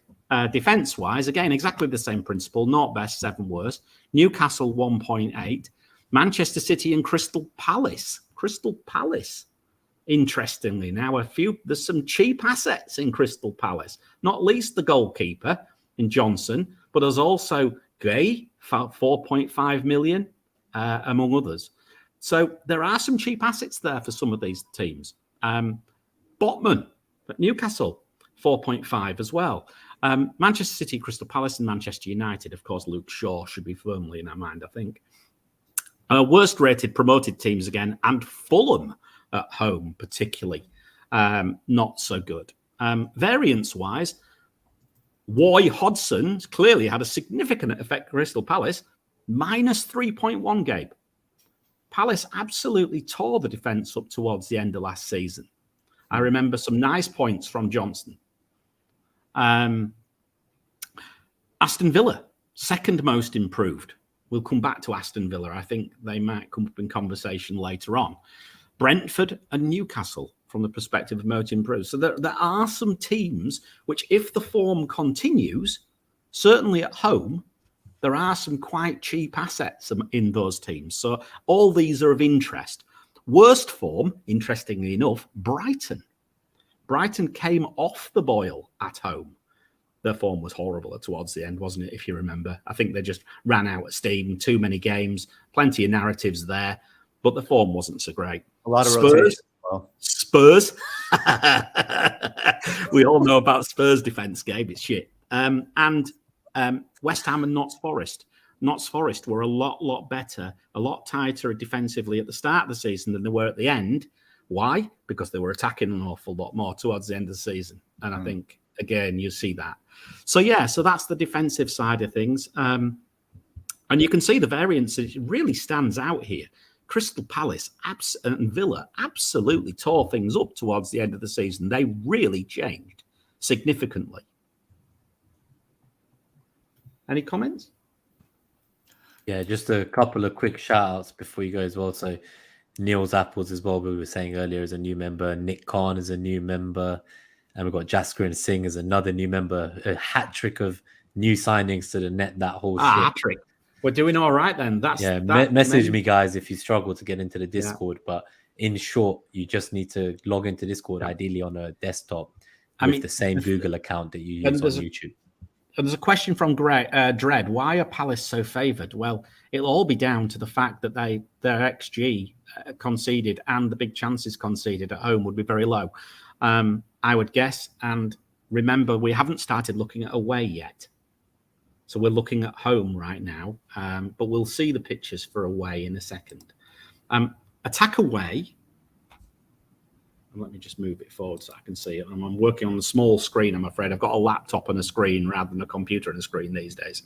defence-wise, again, exactly the same principle, not best, 7 worst. Newcastle, 1.8. Manchester City and Crystal Palace. Interestingly, now there's some cheap assets in Crystal Palace, not least the goalkeeper in Johnson, but there's also Gay, 4.5 million, among others. So there are some cheap assets there for some of these teams. Botman at Newcastle, 4.5 as well. Manchester City, Crystal Palace and Manchester United, of course, Luke Shaw should be firmly in our mind, I think. Worst rated promoted teams again, and Fulham at home particularly, not so good. Variance-wise, Roy Hodgson clearly had a significant effect on Crystal Palace, minus 3.1 Gabe. Palace absolutely tore the defence up towards the end of last season. I remember some nice points from Johnson. Aston Villa, second most improved. We'll come back to Aston Villa. I think they might come up in conversation later on. Brentford and Newcastle from the perspective of most improved. So there are some teams which, if the form continues, certainly at home, there are some quite cheap assets in those teams. So all these are of interest. Worst form, interestingly enough, Brighton. Brighton came off the boil at home. their form was horrible towards the end, wasn't it? If you remember, I think they just ran out of steam. Too many games, plenty of narratives there, but the form wasn't so great. A lot of rotation. Spurs. We all know about Spurs' defense game. It's shit. And West Ham and Notts Forest. Notts Forest were a lot better, a lot tighter defensively at the start of the season than they were at the end. Why? Because they were attacking an awful lot more towards the end of the season. And I think, again, you see that. So that's the defensive side of things. And you can see the variance. It really stands out here. Crystal Palace and Villa absolutely tore things up towards the end of the season. They really changed significantly. Any comments? Yeah, just a couple of quick shout outs before you go as well. So Neil's Apples as well, we were saying earlier, is a new member. Nick Khan is a new member. And we've got Jasker and Singh as another new member. A hat trick of new signings to the Net That Whole shit. Hat trick. We're doing all right then. Message me, guys, if you struggle to get into the Discord. Yeah. But in short, you just need to log into Discord, ideally on a desktop, with the same Google account that you use on YouTube. And there's a question from Dread. Why are Palace so favoured? Well, it'll all be down to the fact that their XG conceded and the big chances conceded at home would be very low, I would guess. And remember, we haven't started looking at away yet. So we're looking at home right now, but we'll see the pictures for away in a second. Attack away. Let me just move it forward so I can see it. I'm working on a small screen, I'm afraid. I've got a laptop and a screen rather than a computer and a screen these days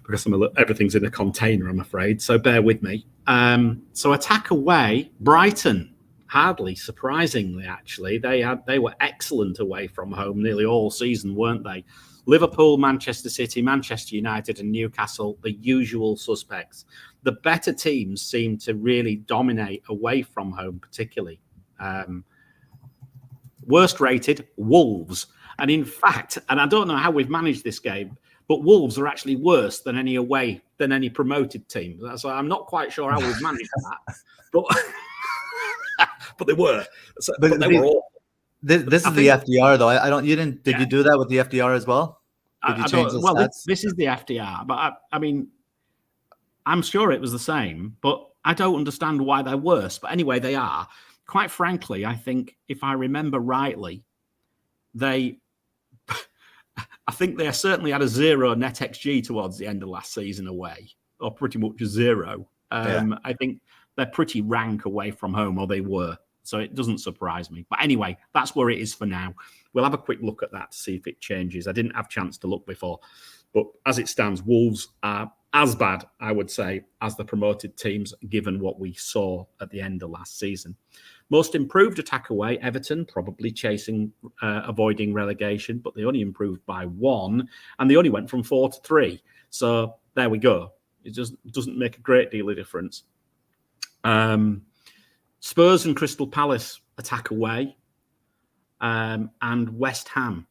because everything's in a container, I'm afraid. So bear with me. So attack away, Brighton, hardly surprisingly, actually. They were excellent away from home nearly all season, weren't they? Liverpool, Manchester City, Manchester United and Newcastle, the usual suspects. The better teams seem to really dominate away from home, particularly. Worst rated, Wolves. And in fact, and I don't know how we've managed this game, but Wolves are actually worse than any promoted team. So I'm not quite sure how we've managed that. But they were. But they were awful. This is the FDR though. Did you do that with the FDR as well? Did you change the stats? This is the FDR, but I mean, I'm sure it was the same, but I don't understand why they're worse. But anyway, they are. Quite frankly, I think if I remember rightly, I think they certainly had a 0 NetxG towards the end of last season away, or pretty much a 0. I think they're pretty rank away from home, or they were. So it doesn't surprise me. But anyway, that's where it is for now. We'll have a quick look at that to see if it changes. I didn't have a chance to look before. But as it stands, Wolves are as bad, I would say, as the promoted teams, given what we saw at the end of last season. Most improved attack away, Everton, probably avoiding relegation, but they only improved by 1, and they only went from 4 to 3. So there we go. It just doesn't make a great deal of difference. Spurs and Crystal Palace attack away, and West Ham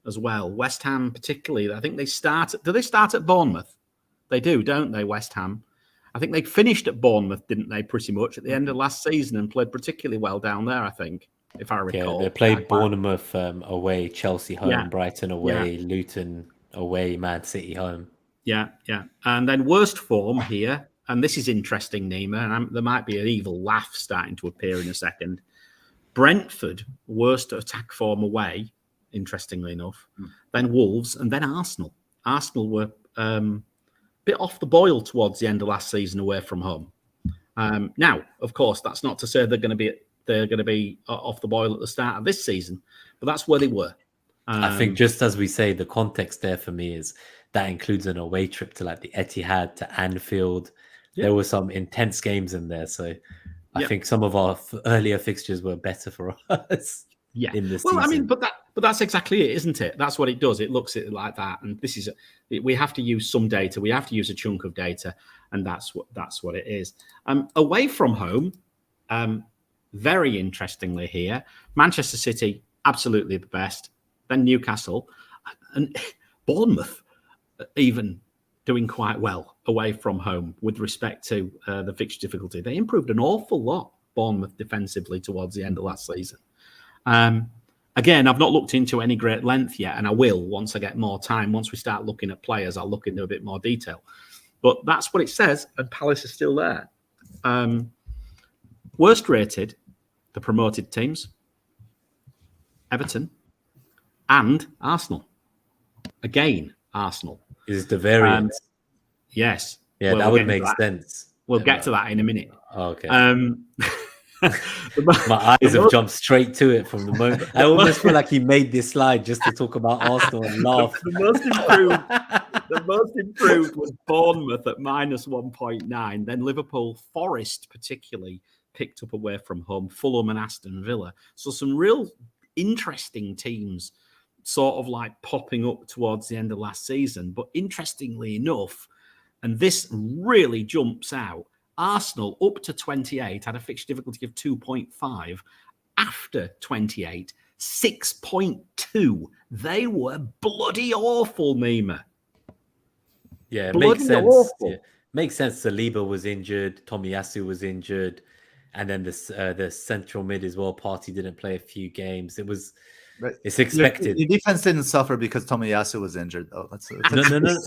as well. West Ham particularly, I think do they start at Bournemouth? They do, don't they, West Ham? I think they finished at Bournemouth, didn't they, pretty much at the end of last season and played particularly well down there, I think, if I recall. Yeah, they played Bournemouth away, Chelsea home, Brighton away, Luton away, Man City home. Yeah. And then worst form here, and this is interesting, Nima, and there might be an evil laugh starting to appear in a second. Brentford, worst attack form away, interestingly enough. Then Wolves, and then Arsenal. Arsenal were bit off the boil towards the end of last season away from home. Now, of course, that's not to say they're going to be off the boil at the start of this season, but that's where they were. I think just as we say, the context there for me is that includes an away trip to like the Etihad, to Anfield. There were some intense games in there, so I think some of our earlier fixtures were better for us. In this season. I mean, but that's exactly it, isn't it? That's what it does. It looks at it like that, and we have to use some data. We have to use a chunk of data, and that's what it is. Away from home, very interestingly here, Manchester City absolutely the best. Then Newcastle, and Bournemouth even doing quite well away from home with respect to the fixture difficulty. They improved an awful lot, Bournemouth defensively towards the end of last season. Again, I've not looked into any great length yet, and I will once I get more time. Once we start looking at players, I'll look into a bit more detail. But that's what it says, and Palace is still there. Worst rated, the promoted teams, Everton and Arsenal. Again, Arsenal. Is the variance. Yes. Yeah, that would make sense. We'll get to that in a minute. Okay. My eyes have jumped straight to it from the moment. I almost feel like he made this slide just to talk about Arsenal and laugh. The most improved was Bournemouth at -1.9. Then Liverpool, Forest particularly picked up away from home, Fulham and Aston Villa. So some real interesting teams sort of like popping up towards the end of last season. But interestingly enough, and this really jumps out, Arsenal up to 28 had a fixture difficulty of 2.5. After 28, 6.2. They were bloody awful, Mima. Yeah, it makes sense. Yeah. Makes sense. Saliba was injured. Tomiyasu was injured. And then the central mid as well. Partey didn't play a few games. It's expected. The defense didn't suffer because Tomiyasu was injured, though.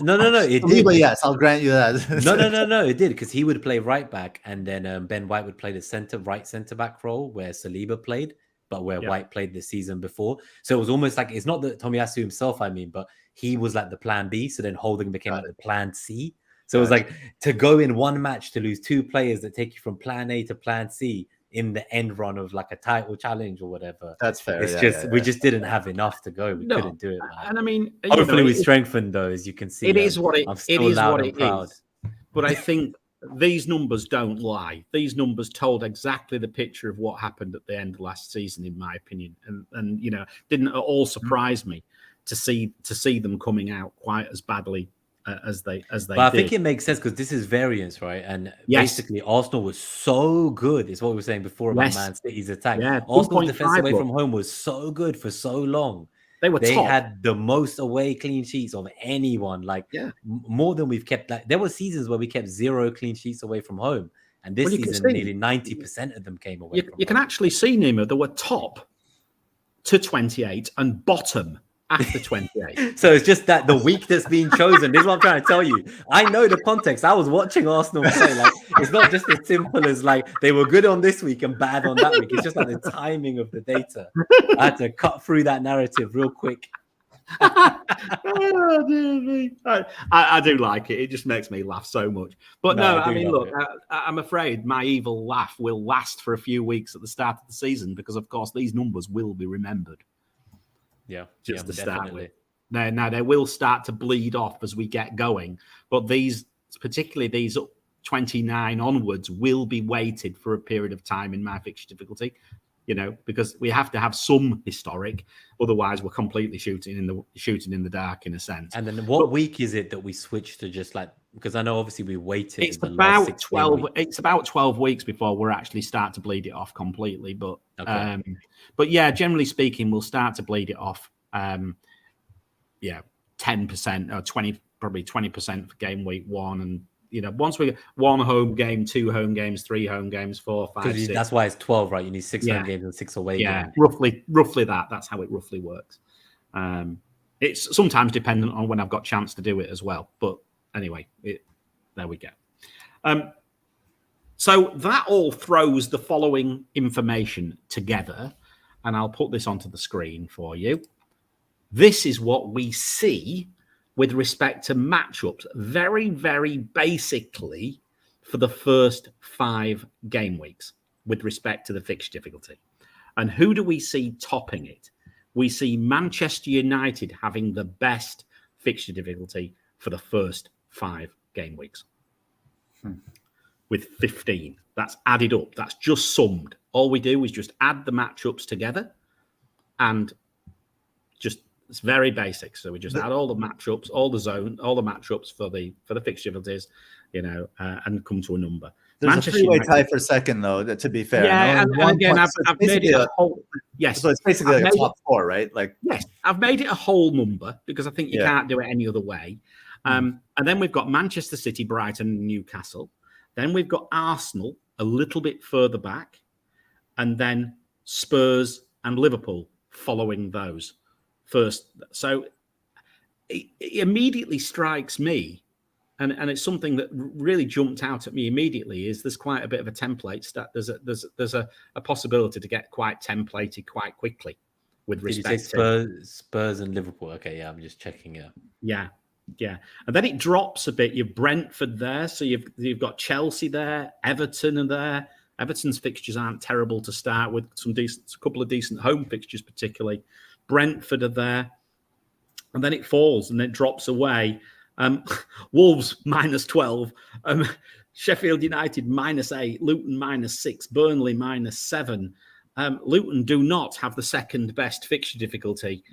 No. It did. But yes, I'll grant you that. No. It did because he would play right back, and then Ben White would play the right centre back role where Saliba played, but where White played the season before. So it was almost like it's not that Tomiyasu himself, but he was like the plan B. So then Holding became like the plan C. So it was like to go in one match to lose two players that take you from plan A to plan C in the end run of like a title challenge or whatever. That's fair. It's we just didn't have enough to go. We couldn't do it. Man. And I mean, hopefully we strengthened though, as you can see. It is what it proud. is. But I think these numbers don't lie. These numbers told exactly the picture of what happened at the end of last season, in my opinion. And didn't at all surprise me to see them coming out quite as badly as they but I think it makes sense because this is variance, right? And basically Arsenal was so good. It's what we were saying before about Man City's attack. Yeah, Arsenal's defense away from home was so good for so long. They had the most away clean sheets of anyone, more than we've kept. Like, there were seasons where we kept 0 clean sheets away from home, and this season nearly 90% of them came away. You can actually see, Nima, there were top to 28 and bottom after 28. So it's just that the week that's being chosen. This is what I'm trying to tell you. I know the context. I was watching Arsenal play. Like, it's not just as simple as like they were good on this week and bad on that week. It's just like the timing of the data. I had to cut through that narrative real quick. Oh, dear me. I do like it. It just makes me laugh so much. But I mean, look, I'm afraid my evil laugh will last for a few weeks at the start of the season because, of course, these numbers will be remembered. Yeah, just to start with. Now they will start to bleed off as we get going, but particularly these 29 onwards will be weighted for a period of time in my fixture difficulty, because we have to have some historic, otherwise we're completely shooting in the dark in a sense. And then what week is it that we switch to just like, because I know obviously we waited. It's about 12. It's about 12 weeks before we're actually start to bleed it off completely. But yeah, generally speaking, we'll start to bleed it off. 10% or 20, probably 20% for game week 1, and once we get 1 home game, 2 home games, 3 home games, 4, 5, 6. That's why it's 12, right? You need 6 home games and 6 away games. Yeah, roughly that. That's how it roughly works. It's sometimes dependent on when I've got chance to do it as well. But anyway, there we go. So that all throws the following information together, and I'll put this onto the screen for you. This is what we see with respect to matchups, very, very basically for the first 5 game weeks with respect to the fixture difficulty. And who do we see topping it? We see Manchester United having the best fixture difficulty for the first 5 game weeks with 15. That's added up. That's just summed. All we do is just add the matchups together and it's very basic. So we just add all the matchups, all the matchups for the fixture difficulties, and come to a number. There's Manchester a 3-way tie for second, though. To be fair, yeah. And again, I've made it a whole. Yes, so it's basically like a top 4, right? Like, yes, I've made it a whole number because I think you can't do it any other way. And then we've got Manchester City, Brighton, and Newcastle. Then we've got Arsenal a little bit further back, and then Spurs and Liverpool following those first. So it immediately strikes me, and it's something that really jumped out at me immediately, is there's quite a bit of a template stat. There's a possibility to get quite templated quite quickly with respect to Spurs and Liverpool. Okay, yeah, I'm just checking it. Yeah. And then it drops a bit. You've Brentford there. So you've got Chelsea there, Everton are there. Everton's fixtures aren't terrible to start with. A couple of decent home fixtures, particularly. Brentford are there. And then it falls and it drops away. Wolves -12. Sheffield United -8. Luton -6. Burnley -7. Luton do not have the second best fixture difficulty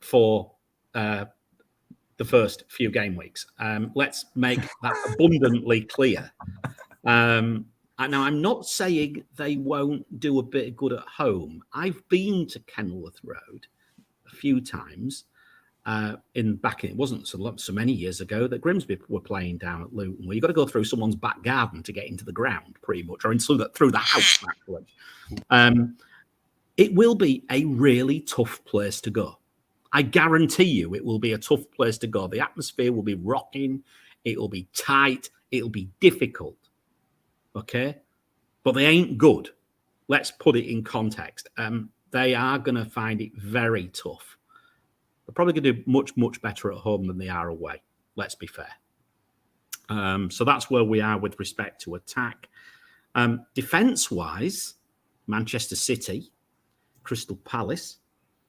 for the first few game weeks. Let's make that abundantly clear. Now, I'm not saying they won't do a bit of good at home. I've been to Kenilworth Road a few times. It wasn't so many years ago that Grimsby were playing down at Luton, where you've got to go through someone's back garden to get into the ground, pretty much, or through the house, actually. It will be a really tough place to go. I guarantee you it will be a tough place to go. The atmosphere will be rocking. It will be tight. It'll be difficult. Okay? But they ain't good. Let's put it in context. They are going to find it very tough. They're probably going to do much, much better at home than they are away. Let's be fair. So that's where we are with respect to attack. Defence-wise, Manchester City, Crystal Palace.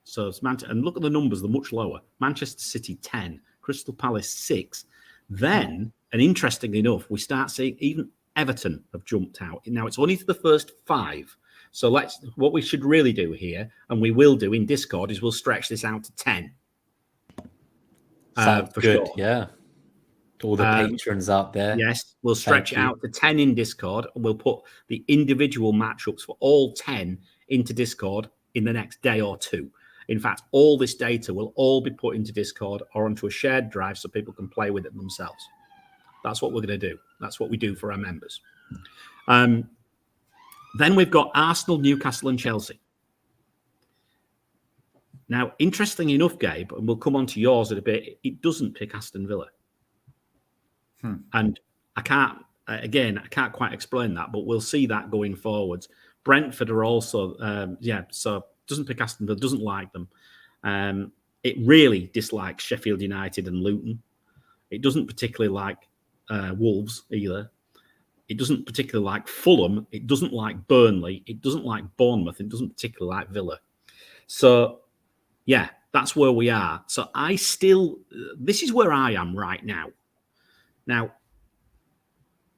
So it's and look at the numbers, they're much lower. Manchester City 10, Crystal Palace 6. Then, and interestingly enough, we start seeing even Everton have jumped out. Now it's only for the first 5. So what we should really do here, and we will do in Discord, is we'll stretch this out to 10. Sounds good, sure. Yeah. All the patrons out there. Yes, we'll stretch it out to 10 in Discord, and we'll put the individual matchups for all 10 into Discord in the next day or two. In fact, all this data will all be put into Discord or onto a shared drive so people can play with it themselves. That's what we're going to do. That's what we do for our members. Then we've got Arsenal, Newcastle, and Chelsea. Now, interesting enough, Gabe, and we'll come on to yours in a bit, it doesn't pick Aston Villa. And I can't quite explain that, but we'll see that going forwards. Brentford are also, so doesn't pick Aston Villa, doesn't like them. It really dislikes Sheffield United and Luton. It doesn't particularly like Wolves either. It doesn't particularly like Fulham. It doesn't like Burnley. It doesn't like Bournemouth. It doesn't particularly like Villa. So, yeah, that's where we are. So this is where I am right now. Now,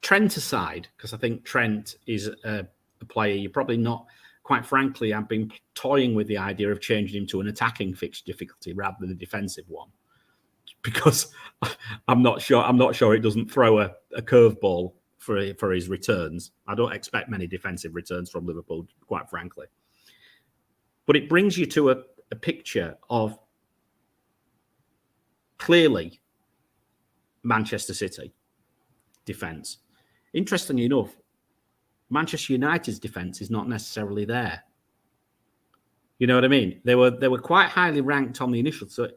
Trent aside, because I think Trent is a player you're probably not, quite frankly, I've been toying with the idea of changing him to an attacking fixture difficulty rather than a defensive one, because I'm not sure it doesn't throw a curveball for his returns. I don't expect many defensive returns from Liverpool, quite frankly. But it brings you to a picture of clearly Manchester City defence. Interestingly enough, Manchester United's defence is not necessarily there. You know what I mean? They were quite highly ranked on the initial, so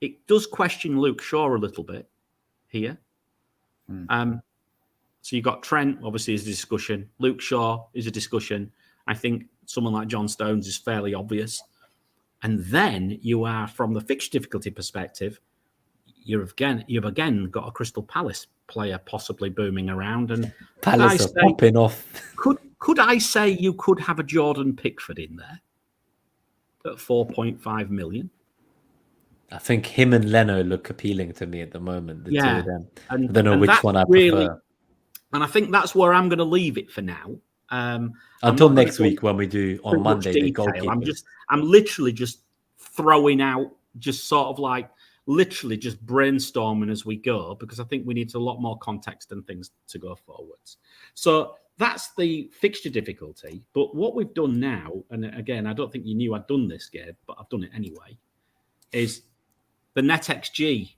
it does question Luke Shaw a little bit here. So you've got Trent, obviously, is a discussion. Luke Shaw is a discussion. I think someone like John Stones is fairly obvious. And then you are, from the fixture difficulty perspective, you've again got a Crystal Palace player possibly booming around, and Palace are popping off. Could I say you could have a Jordan Pickford in there at 4.5 million? I think him and Leno look appealing to me at the moment. The two of them. I don't know which one I prefer. And I think that's where I'm going to leave it for now. Until next week when we do on Monday the goalkeepers. I'm literally just throwing out, just sort of like literally just brainstorming as we go, because I think we need a lot more context and things to go forwards. So that's the fixture difficulty. But what we've done now, and again, I don't think you knew I'd done this, Gabe, but I've done it anyway, is the NetxG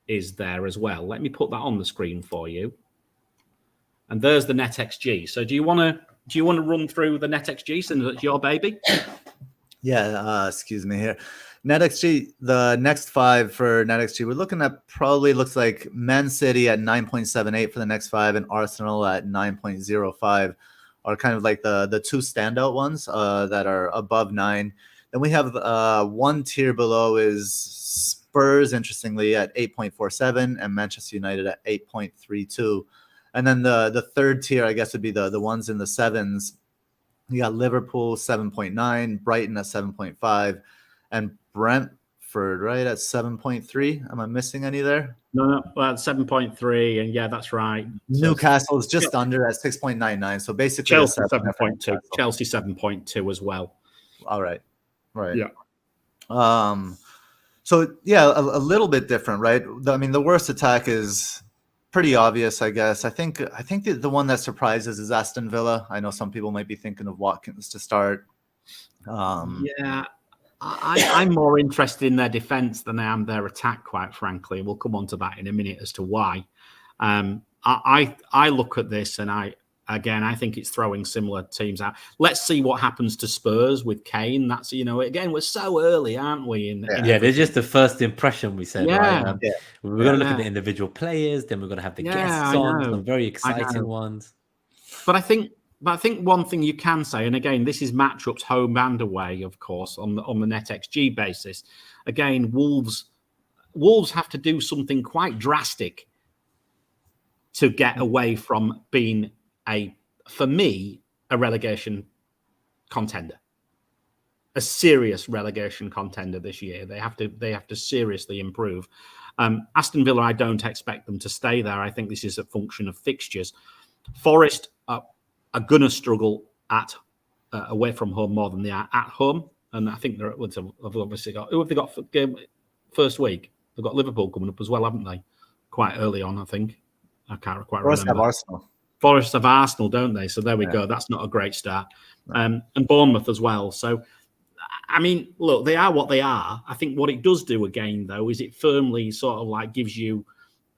is there as well. Let me put that on the screen for you. And there's the NetxG. So do you want to run through the NetxG since it's your baby? Yeah, excuse me here. NetxG, the next 5 for NetxG, we're looking at probably looks like Man City at 9.78 for the next 5 and Arsenal at 9.05 are kind of like the two standout ones that are above 9. Then we have one tier below is Spurs, interestingly, at 8.47 and Manchester United at 8.32. And then the third tier, I guess, would be the ones in the 7s. You got Liverpool 7.9, Brighton at 7.5, and Brentford right at 7.3. Am I missing any there? No, well, 7.3, and yeah, that's right. Newcastle is just under at 6.99. So basically, Chelsea 7.2, Chelsea 7.2 as well. All right, Yeah. So yeah, a little bit different, right? I mean, the worst attack is pretty obvious, I guess. I think the one that surprises is Aston Villa. I know some people might be thinking of Watkins to start. Yeah, I'm more interested in their defense than I am their attack, quite frankly. We'll come on to that in a minute as to why. I look at this and I think it's throwing similar teams out. Let's see what happens to Spurs with Kane. That's, again, we're so early, aren't we? Yeah, they're just the first impression we said, right? We're going to look at the individual players, then we're going to have the guests on, some very exciting ones. But I think one thing you can say, and again, this is matchups home and away, of course, on the NetxG basis. Again, Wolves have to do something quite drastic to get away from being for me, a relegation contender, a serious relegation contender this year. They have to seriously improve. Aston Villa, I don't expect them to stay there. I think this is a function of fixtures. Forest are going to struggle at away from home more than they are at home, and I think they've obviously got, who have they got for game first week? They've got Liverpool coming up as well, haven't they? Quite early on, I think. I can't quite remember. Have Arsenal. Forest have Arsenal, don't they? So there we go. That's not a great start. And Bournemouth as well. So, I mean, look, they are what they are. I think what it does do again, though, is it firmly sort of like gives you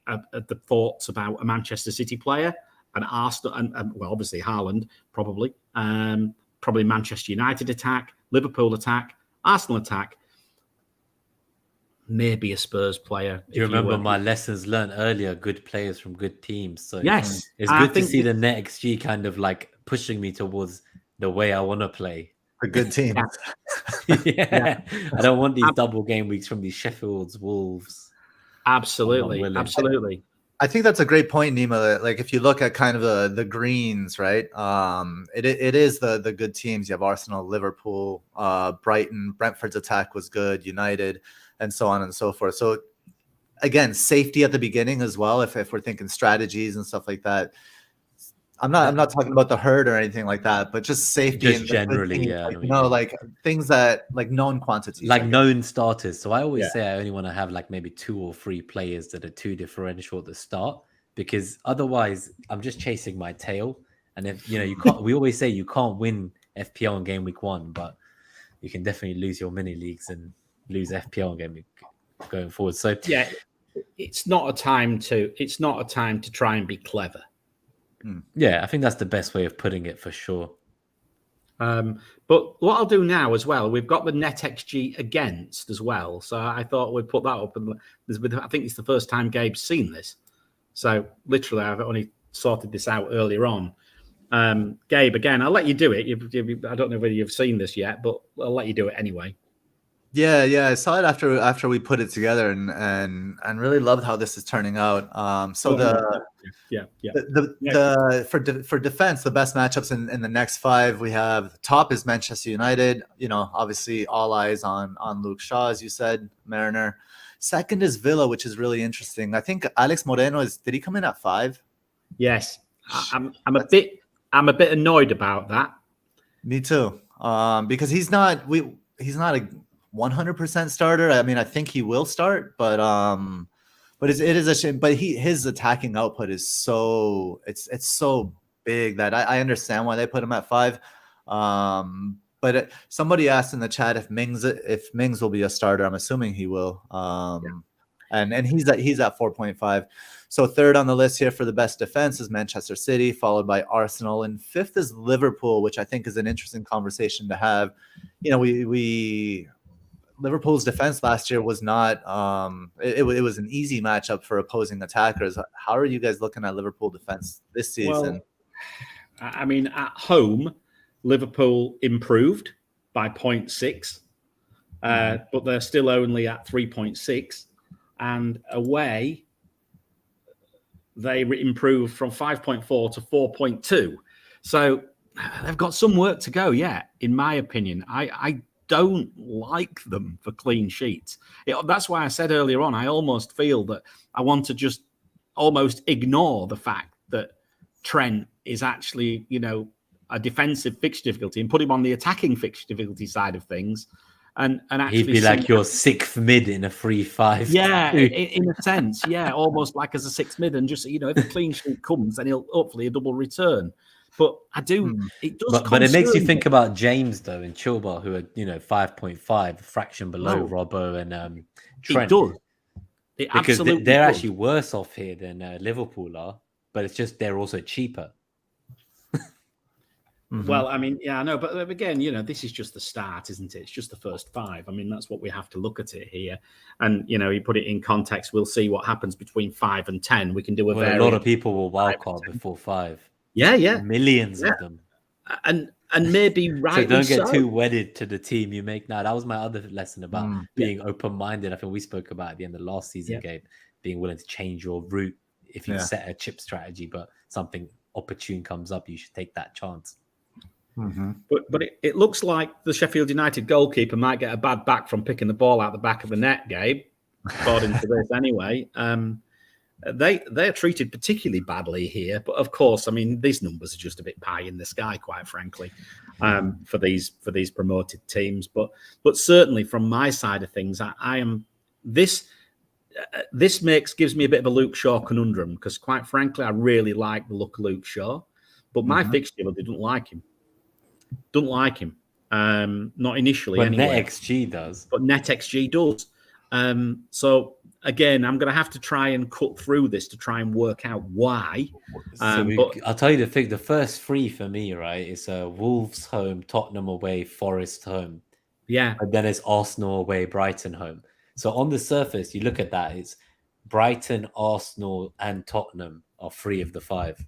the thoughts about a Manchester City player, an Arsenal, and well, obviously Haaland, probably Manchester United attack, Liverpool attack, Arsenal attack. Maybe a Spurs player. Do you remember my lessons learned earlier? Good players from good teams. So yes, it's good to see the NetxG kind of like pushing me towards the way I want to play. A good team. Yeah. I don't want these double game weeks from these Sheffields, Wolves. Absolutely. I think that's a great point, Nima. Like if you look at kind of the greens, right? It is the good teams. You have Arsenal, Liverpool, Brighton. Brentford's attack was good. United. And so on and so forth. So again, safety at the beginning as well. If we're thinking strategies and stuff like that, I'm not talking about the herd or anything like that, but just safety. Just generally, like things that like known quantities, like known starters. So I always say I only want to have like maybe 2 or 3 players that are too differential at the start, because otherwise I'm just chasing my tail. And if you can't, we always say you can't win FPL in game week 1, but you can definitely lose your mini leagues and lose FPL game going forward. So yeah, it's not a time to try and be clever. Yeah, I think that's the best way of putting it for sure. But what I'll do now as well, we've got the NetxG against as well. So I thought we'd put that up, and I think it's the first time Gabe's seen this. So literally, I've only sorted this out earlier on. Gabe, again, I'll let you do it. I don't know whether you've seen this yet, but I'll let you do it anyway. Yeah, I saw it after we put it together, and really loved how this is turning out. For defense, the best matchups in the next 5, we have the top is Manchester United. Obviously all eyes on Luke Shaw, as you said, Mariner. Second is Villa, which is really interesting. I think Alex Moreno did he come in at 5? Yes, I'm a bit annoyed about that. Me too, because he's not a 100% starter. I mean, I think he will start, but it is a shame. But his attacking output is so big that I understand why they put him at 5. But somebody asked in the chat if Mings will be a starter. I'm assuming he will. and he's at 4.5. So third on the list here for the best defense is Manchester City, followed by Arsenal, and fifth is Liverpool, which I think is an interesting conversation to have. You know, we Liverpool's defense last year was not it was an easy matchup for opposing attackers. How are you guys looking at Liverpool defense this season? Well, I mean, at home, Liverpool improved by 0.6, but they're still only at 3.6, and away they improved from 5.4 to 4.2. So they've got some work to go yet, in my opinion. I don't like them for clean sheets. That's why I said earlier on, I almost feel that I want to just almost ignore the fact that Trent is actually, you know, a defensive fixture difficulty and put him on the attacking fixture difficulty side of things. And actually he'd be like your sixth mid in a 3-5. Yeah, in a sense, yeah, almost like as a sixth mid, and just, you know, if a clean sheet comes, then he'll hopefully a double return. But I do, it does. But it makes you think about James though and Chilwell, who are, you know, 5.5, a fraction below Robbo and Trent. It does. Because they're actually worse off here than Liverpool are, but it's just they're also cheaper. Well, I mean, yeah, I know, but again, you know, this is just the start, isn't it? It's just the first 5. I mean, that's what we have to look at it here. And, you know, you put it in context, we'll see what happens between 5 and 10. We can do a lot of people will wildcard before 5. Yeah. Millions of them. And maybe So don't get too wedded to the team you make now. That was my other lesson about being open-minded. I think we spoke about at the end of the last season game, being willing to change your route if you set a chip strategy, but something opportune comes up, you should take that chance. But it looks like the Sheffield United goalkeeper might get a bad back from picking the ball out the back of the net, Gabe, according to this anyway. They're treated particularly badly here, but of course, I mean, these numbers are just a bit pie in the sky, quite frankly, for these promoted teams. But certainly from my side of things, I am this gives me a bit of a Luke Shaw conundrum, because quite frankly, I really like the look of Luke Shaw, but my fixture they don't like him. Not initially, but anyway. NetxG does. But NetxG does. So again, I'm going to have to try and cut through this to try and work out why. I'll tell you the thing. The first 3 for me, right, is Wolves home, Tottenham away, Forest home. Yeah. And then it's Arsenal away, Brighton home. So on the surface, you look at that, it's Brighton, Arsenal, and Tottenham are 3 of the 5.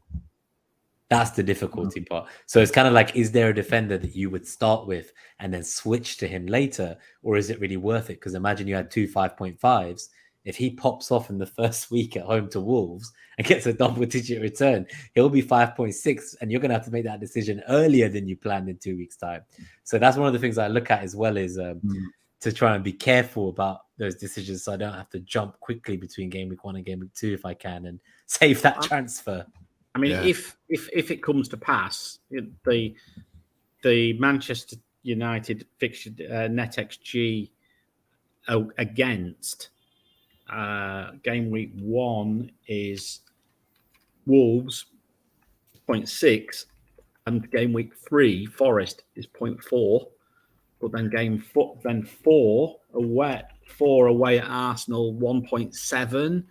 That's the difficulty part. So it's kind of like, is there a defender that you would start with and then switch to him later? Or is it really worth it? Because imagine you had 2 5.5s. If he pops off in the first week at home to Wolves and gets a double-digit return, he'll be 5.6, and you're going to have to make that decision earlier than you planned in 2 weeks' time. So that's one of the things I look at as well, is to try and be careful about those decisions, so I don't have to jump quickly between game week 1 and game week 2 if I can, and save that transfer. I mean, if it comes to pass, the Manchester United fixture NetxG against game week 1 is Wolves 0.6, and game week 3 Forest is 0.4, but then 4 away at Arsenal 1.7.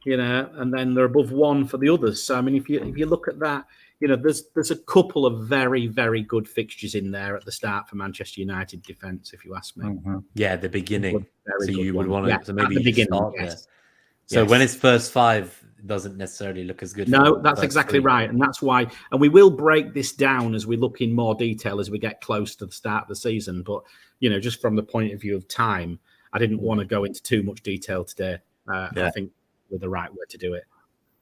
You know, and then they're above 1 for the others. So I mean, if you look at that, you know, there's a couple of very, very good fixtures in there at the start for Manchester United defence, if you ask me. Yeah, the beginning. So you would want to, so maybe the beginning, start there. So when it's first 5, it doesn't necessarily look as good. No, that's exactly right, and that's why. And we will break this down as we look in more detail as we get close to the start of the season. But you know, just from the point of view of time, I didn't want to go into too much detail today. I think with the right way to do it.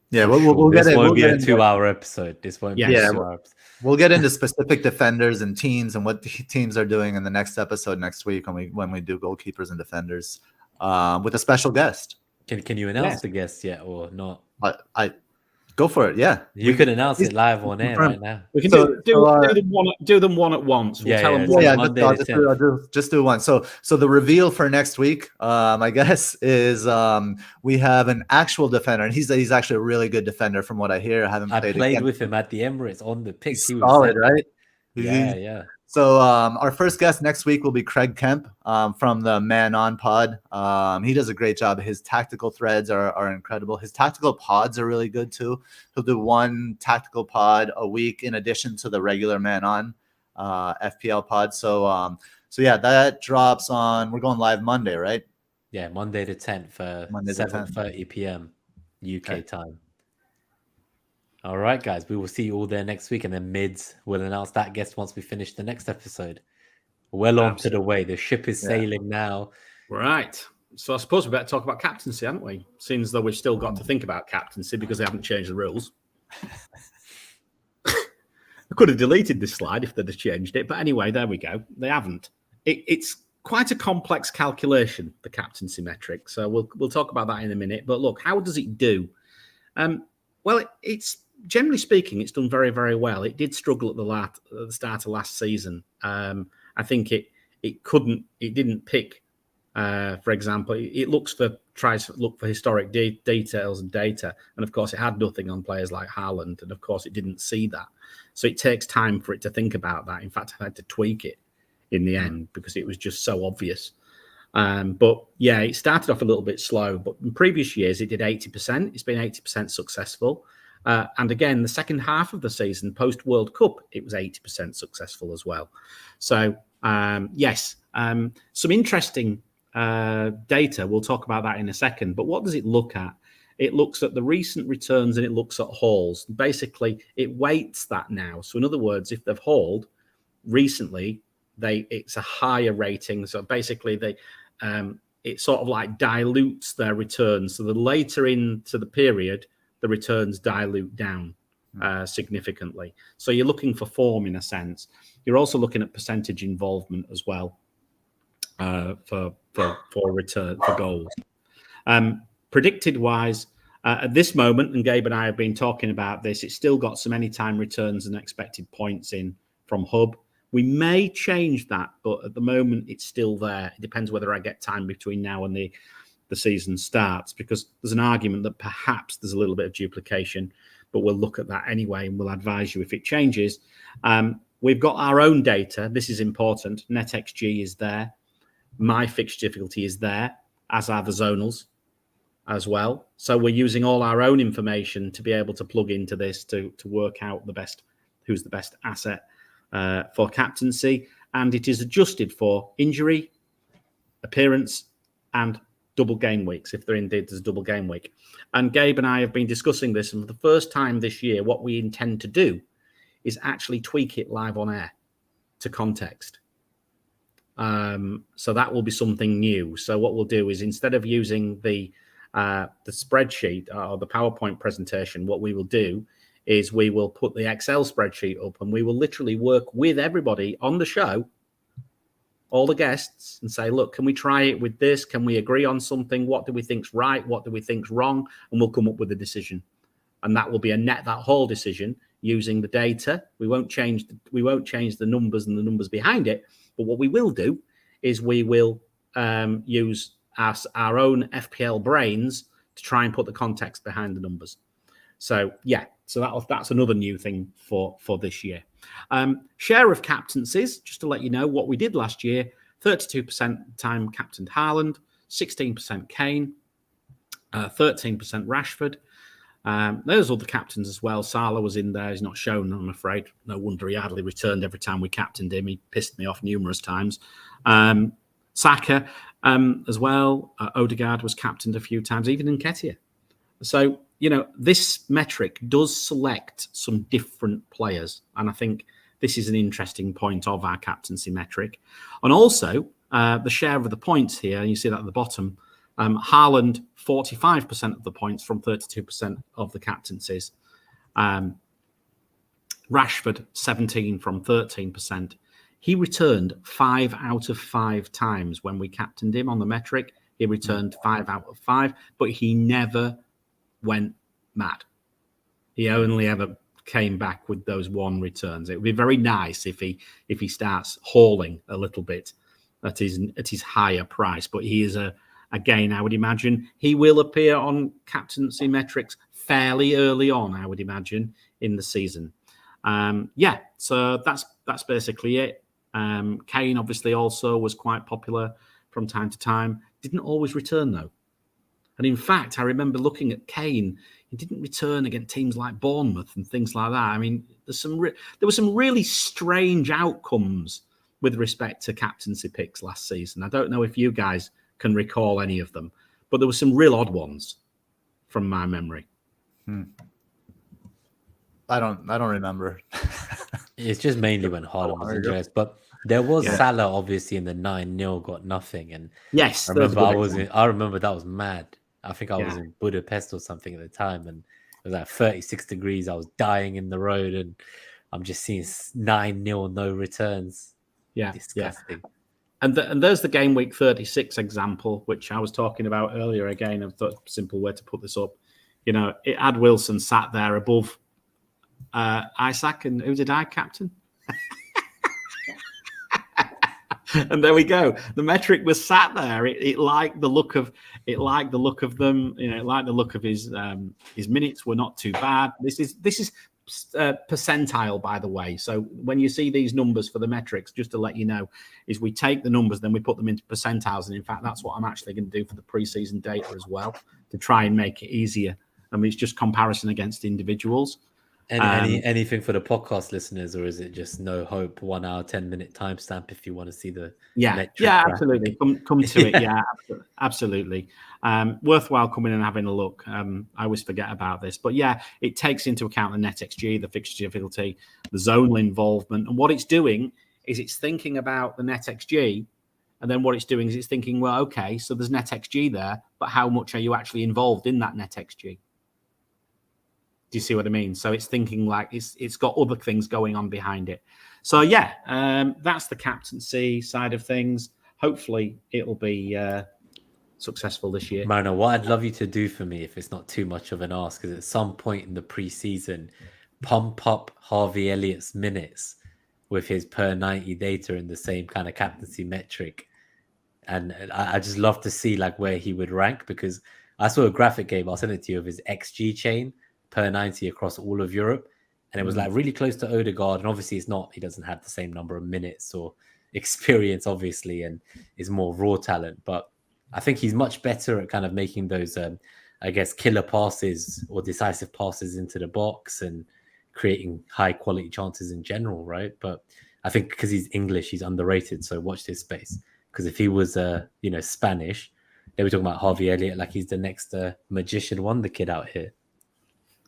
Yeah, we'll this get it. Won't be a 2-hour episode. This won't be a 2-hour episode. We'll get into specific defenders and teams and what the teams are doing in the next episode next week when we do goalkeepers and defenders with a special guest. Can you announce the guest yet or not? I go for it. Yeah, you could announce it live on air right now. We can do them one at once. We'll tell them I'll just do one. So the reveal for next week, I guess, is we have an actual defender, and he's actually a really good defender from what I hear. I played with him at the Emirates on the pitch. He was solid, right? Yeah. So our first guest next week will be Craig Kemp from the Man On Pod. He does a great job. His tactical threads are incredible. His tactical pods are really good too. He'll do one tactical pod a week in addition to the regular Man On FPL pod. So yeah, that drops on. We're going live Monday, right? Yeah, Monday the 10th, 7:30 p.m. UK time. All right, guys, we will see you all there next week, and then Mids will announce that guest once we finish the next episode. Well on to the way. The ship is sailing now. Right. So I suppose we better talk about captaincy, haven't we? Seems though we've still got to think about captaincy because they haven't changed the rules. I could have deleted this slide if they'd have changed it, but anyway, there we go. They haven't. It's quite a complex calculation, the captaincy metric. So we'll talk about that in a minute. But look, how does it do? Well, it's generally speaking, it's done very, very well. It did struggle at the start of last season. I think it didn't pick. For example, it tries to look for historic details and data, and of course, it had nothing on players like Haaland, and of course, it didn't see that. So it takes time for it to think about that. In fact, I had to tweak it in the end because it was just so obvious. But yeah, it started off a little bit slow, but in previous years it did 80%. It's been 80% successful. And again, the second half of the season, post World Cup, it was 80% successful as well. So yes, some interesting data. We'll talk about that in a second. But what does it look at? It looks at the recent returns and it looks at hauls. Basically, it weights that now. So in other words, if they've hauled recently, it's a higher rating. So basically, it sort of like dilutes their returns. So the later into the period, the returns dilute down significantly. So you're looking for form in a sense. You're also looking at percentage involvement as well for return for goals. Predicted wise, at this moment, and Gabe and I have been talking about this, it's still got some anytime returns and expected points in from Hub. We may change that, but at the moment it's still there. It depends whether I get time between now and the season starts, because there's an argument that perhaps there's a little bit of duplication, but we'll look at that anyway and we'll advise you if it changes. We've got our own data. This is important. NetxG is there. My Fixture Difficulty is there, as are the Zonals as well. So we're using all our own information to be able to plug into this to work out who's the best asset for captaincy. And it is adjusted for injury, appearance, and double game weeks, if there's a double game week. And Gabe and I have been discussing this, and for the first time this year, what we intend to do is actually tweak it live on air to context. So that will be something new. So what we'll do is, instead of using the spreadsheet or the PowerPoint presentation, what we will do is we will put the Excel spreadsheet up, and we will literally work with everybody on the show, all the guests, and say, look, can we try it with this? Can we agree on something? What do we think's right? What do we think's wrong? And we'll come up with a decision. And that will be a Net That Haul decision using the data. We won't change the numbers and the numbers behind it. But what we will do is we will use our own FPL brains to try and put the context behind the numbers. So yeah, so that's another new thing for this year. Share of captaincies, just to let you know what we did last year: 32% time captained Haaland, 16% Kane, 13% Rashford. There's other captains as well. Salah was in there. He's not shown, I'm afraid. No wonder he hardly returned every time we captained him. He pissed me off numerous times. Saka as well. Odegaard was captained a few times, even Nketiah. So, this metric does select some different players. And I think this is an interesting point of our captaincy metric. And also, the share of the points here, you see that at the bottom. Haaland, 45% of the points from 32% of the captaincies. Rashford, 17 from 13%. He returned 5 out of 5 times when we captained him on the metric. He returned 5 out of 5, but he never went mad. He only ever came back with those 1 returns. It would be very nice if he starts hauling a little bit at his higher price, but he is again, I would imagine he will appear on captaincy metrics fairly early on, I would imagine, in the season. So that's basically it. Kane obviously also was quite popular from time to time. Didn't always return though. And in fact, I remember looking at Kane. He didn't return against teams like Bournemouth and things like that. I mean, there were some really strange outcomes with respect to captaincy picks last season. I don't know if you guys can recall any of them, but there were some real odd ones from my memory. I don't remember. It's just mainly when Haaland was injured, but there was Salah obviously in the 9-0 got nothing, and yes, I remember that was mad. I think I was in Budapest or something at the time, and it was like 36 degrees. I was dying in the road, and I'm just seeing 9-0 no returns. Yeah, disgusting. Yeah. And there's the game week 36 example, which I was talking about earlier. Again, I thought a simple way to put this up. You know, it had Wilson sat there above Isaac, and who did I captain? And there we go. The metric was sat there. It liked the look of them. You know, it liked the look of his minutes were not too bad. This is percentile, by the way. So when you see these numbers for the metrics, just to let you know, is we take the numbers, then we put them into percentiles. And in fact, that's what I'm actually going to do for the preseason data as well, to try and make it easier. I mean, it's just comparison against individuals. Anything for the podcast listeners, or is it just no hope 1 hour 10-minute timestamp if you want to see the metric absolutely come to it. Yeah, absolutely. Worthwhile coming and having a look. I always forget about this, but yeah, it takes into account the NetxG, the fixture difficulty, the zonal involvement, and what it's doing is it's thinking about the NetxG, and then what it's doing is it's thinking, well, okay, so there's NetxG there, but how much are you actually involved in that NetxG? Do you see what I mean? So it's thinking like it's got other things going on behind it. So yeah, that's the captaincy side of things. Hopefully it'll be successful this year. Marino, what I'd love you to do for me, if it's not too much of an ask, is at some point in the preseason, pump up Harvey Elliott's minutes with his per 90 data in the same kind of captaincy metric. And I just love to see like where he would rank, because I saw a graphic game, I'll send it to you, of his XG chain per 90 across all of Europe, and it was like really close to Odegaard, and obviously he doesn't have the same number of minutes or experience obviously, and is more raw talent, but I think he's much better at kind of making those I guess killer passes or decisive passes into the box and creating high quality chances in general, right? But I think because he's English, he's underrated, so watch this space, because if he was Spanish, they were talking about Harvey Elliott like he's the next magician wonder kid out here.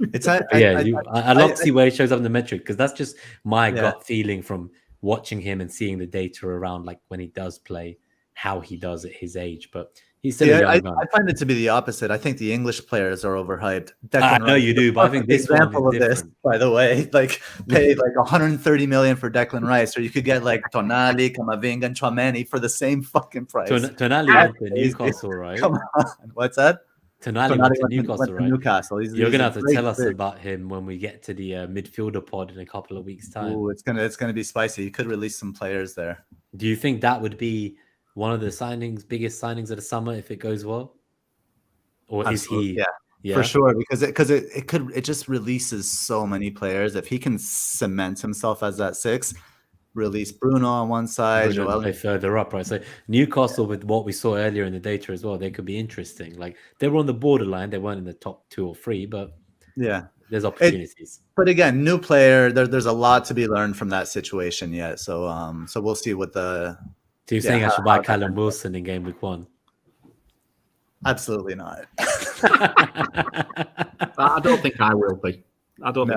I'd love to see where he shows up in the metric, because that's just my gut feeling from watching him and seeing the data around like when he does play, how he does at his age. But he's still a young gun. I find it to be the opposite. I think the English players are overhyped. I know you do, but I think this example one is of this, by the way, like pay like 130 million for Declan Rice, or you could get like Tonali, Camavinga, and Tchouaméni for the same fucking price. Tonali went to Newcastle, right? Come on, what's that? Tonali went to Newcastle, right? Newcastle. You're gonna have to tell us about him when we get to the midfielder pod in a couple of weeks' time. Ooh, it's gonna be spicy. You could release some players there. Do you think that would be one of the biggest signings of the summer if it goes well? Or Absolutely, is he? Yeah, for sure, because it just releases so many players. If he can cement himself as that 6, release Bruno on one side, play further up, right? So Newcastle, with what we saw earlier in the data as well, they could be interesting. Like they were on the borderline, they weren't in the top 2 or 3, but yeah, there's opportunities. But again, new player, there's a lot to be learned from that situation yet. So we'll see what the. So you're saying I should buy Callum Wilson in game week 1? Absolutely not. I don't think I will be. Think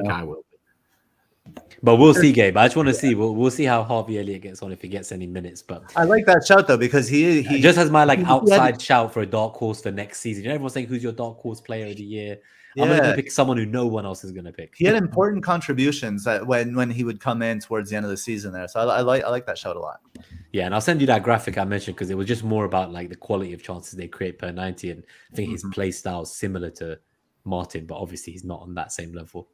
I will be. But we'll see, Gabe. I just want to see. We'll see how Harvey Elliott gets on if he gets any minutes. But I like that shout though, because he just has my outside shout for a dark horse for next season. Everyone's saying who's your dark horse player of the year. I'm going to pick someone who no one else is going to pick. He had important contributions when he would come in towards the end of the season there. So I like that shout a lot. Yeah, and I'll send you that graphic I mentioned, because it was just more about like the quality of chances they create per 90, and I think his play style is similar to Martin, but obviously he's not on that same level.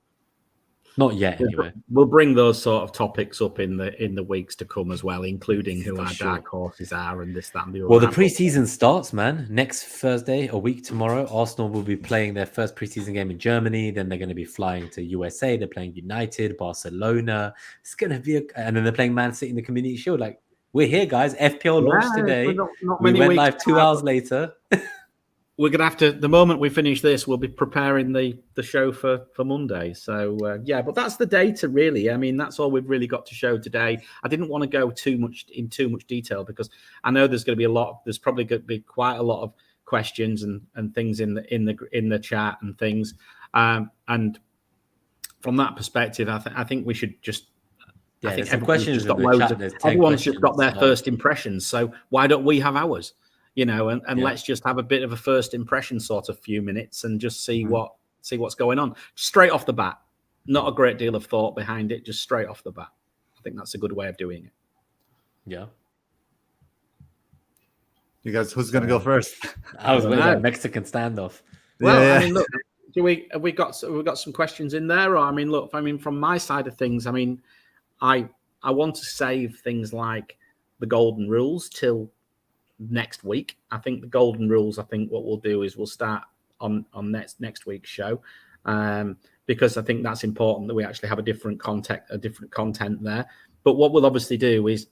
Not yet, anyway. We'll bring those sort of topics up in the weeks to come as well, including who our dark horses are and this, that, and the other. Well, the preseason starts, man. Next Thursday, a week tomorrow, Arsenal will be playing their first preseason game in Germany. Then they're going to be flying to USA. They're playing United, Barcelona. It's going to be, and then they're playing Man City in the Community Shield. Like, we're here, guys. FPL launched today. We went live 2 hours later. We're going to have to, the moment we finish this, we'll be preparing the show for Monday. So, yeah, but that's the data, really. I mean, that's all we've really got to show today. I didn't want to go too much detail because I know there's going to be there's probably going to be quite a lot of questions and things in the chat and things. And from that perspective, I think we should just, yeah, I think everyone's just got their first impressions. So why don't we have ours? You know, and let's just have a bit of a first impression sort of few minutes and just see what's going on straight off the bat. Not a great deal of thought behind it, just straight off the bat. I think that's a good way of doing it. Yeah. You guys, who's going to go first? I was waiting for Mexican standoff. Well, yeah. I mean, look, have we got some questions in there? Or I mean, look, from my side of things, I mean, I want to save things like the golden rules till next week. I think the golden rules, I think what we'll do is we'll start on next week's show, because I think that's important that we actually have a different content there. But what we'll obviously do is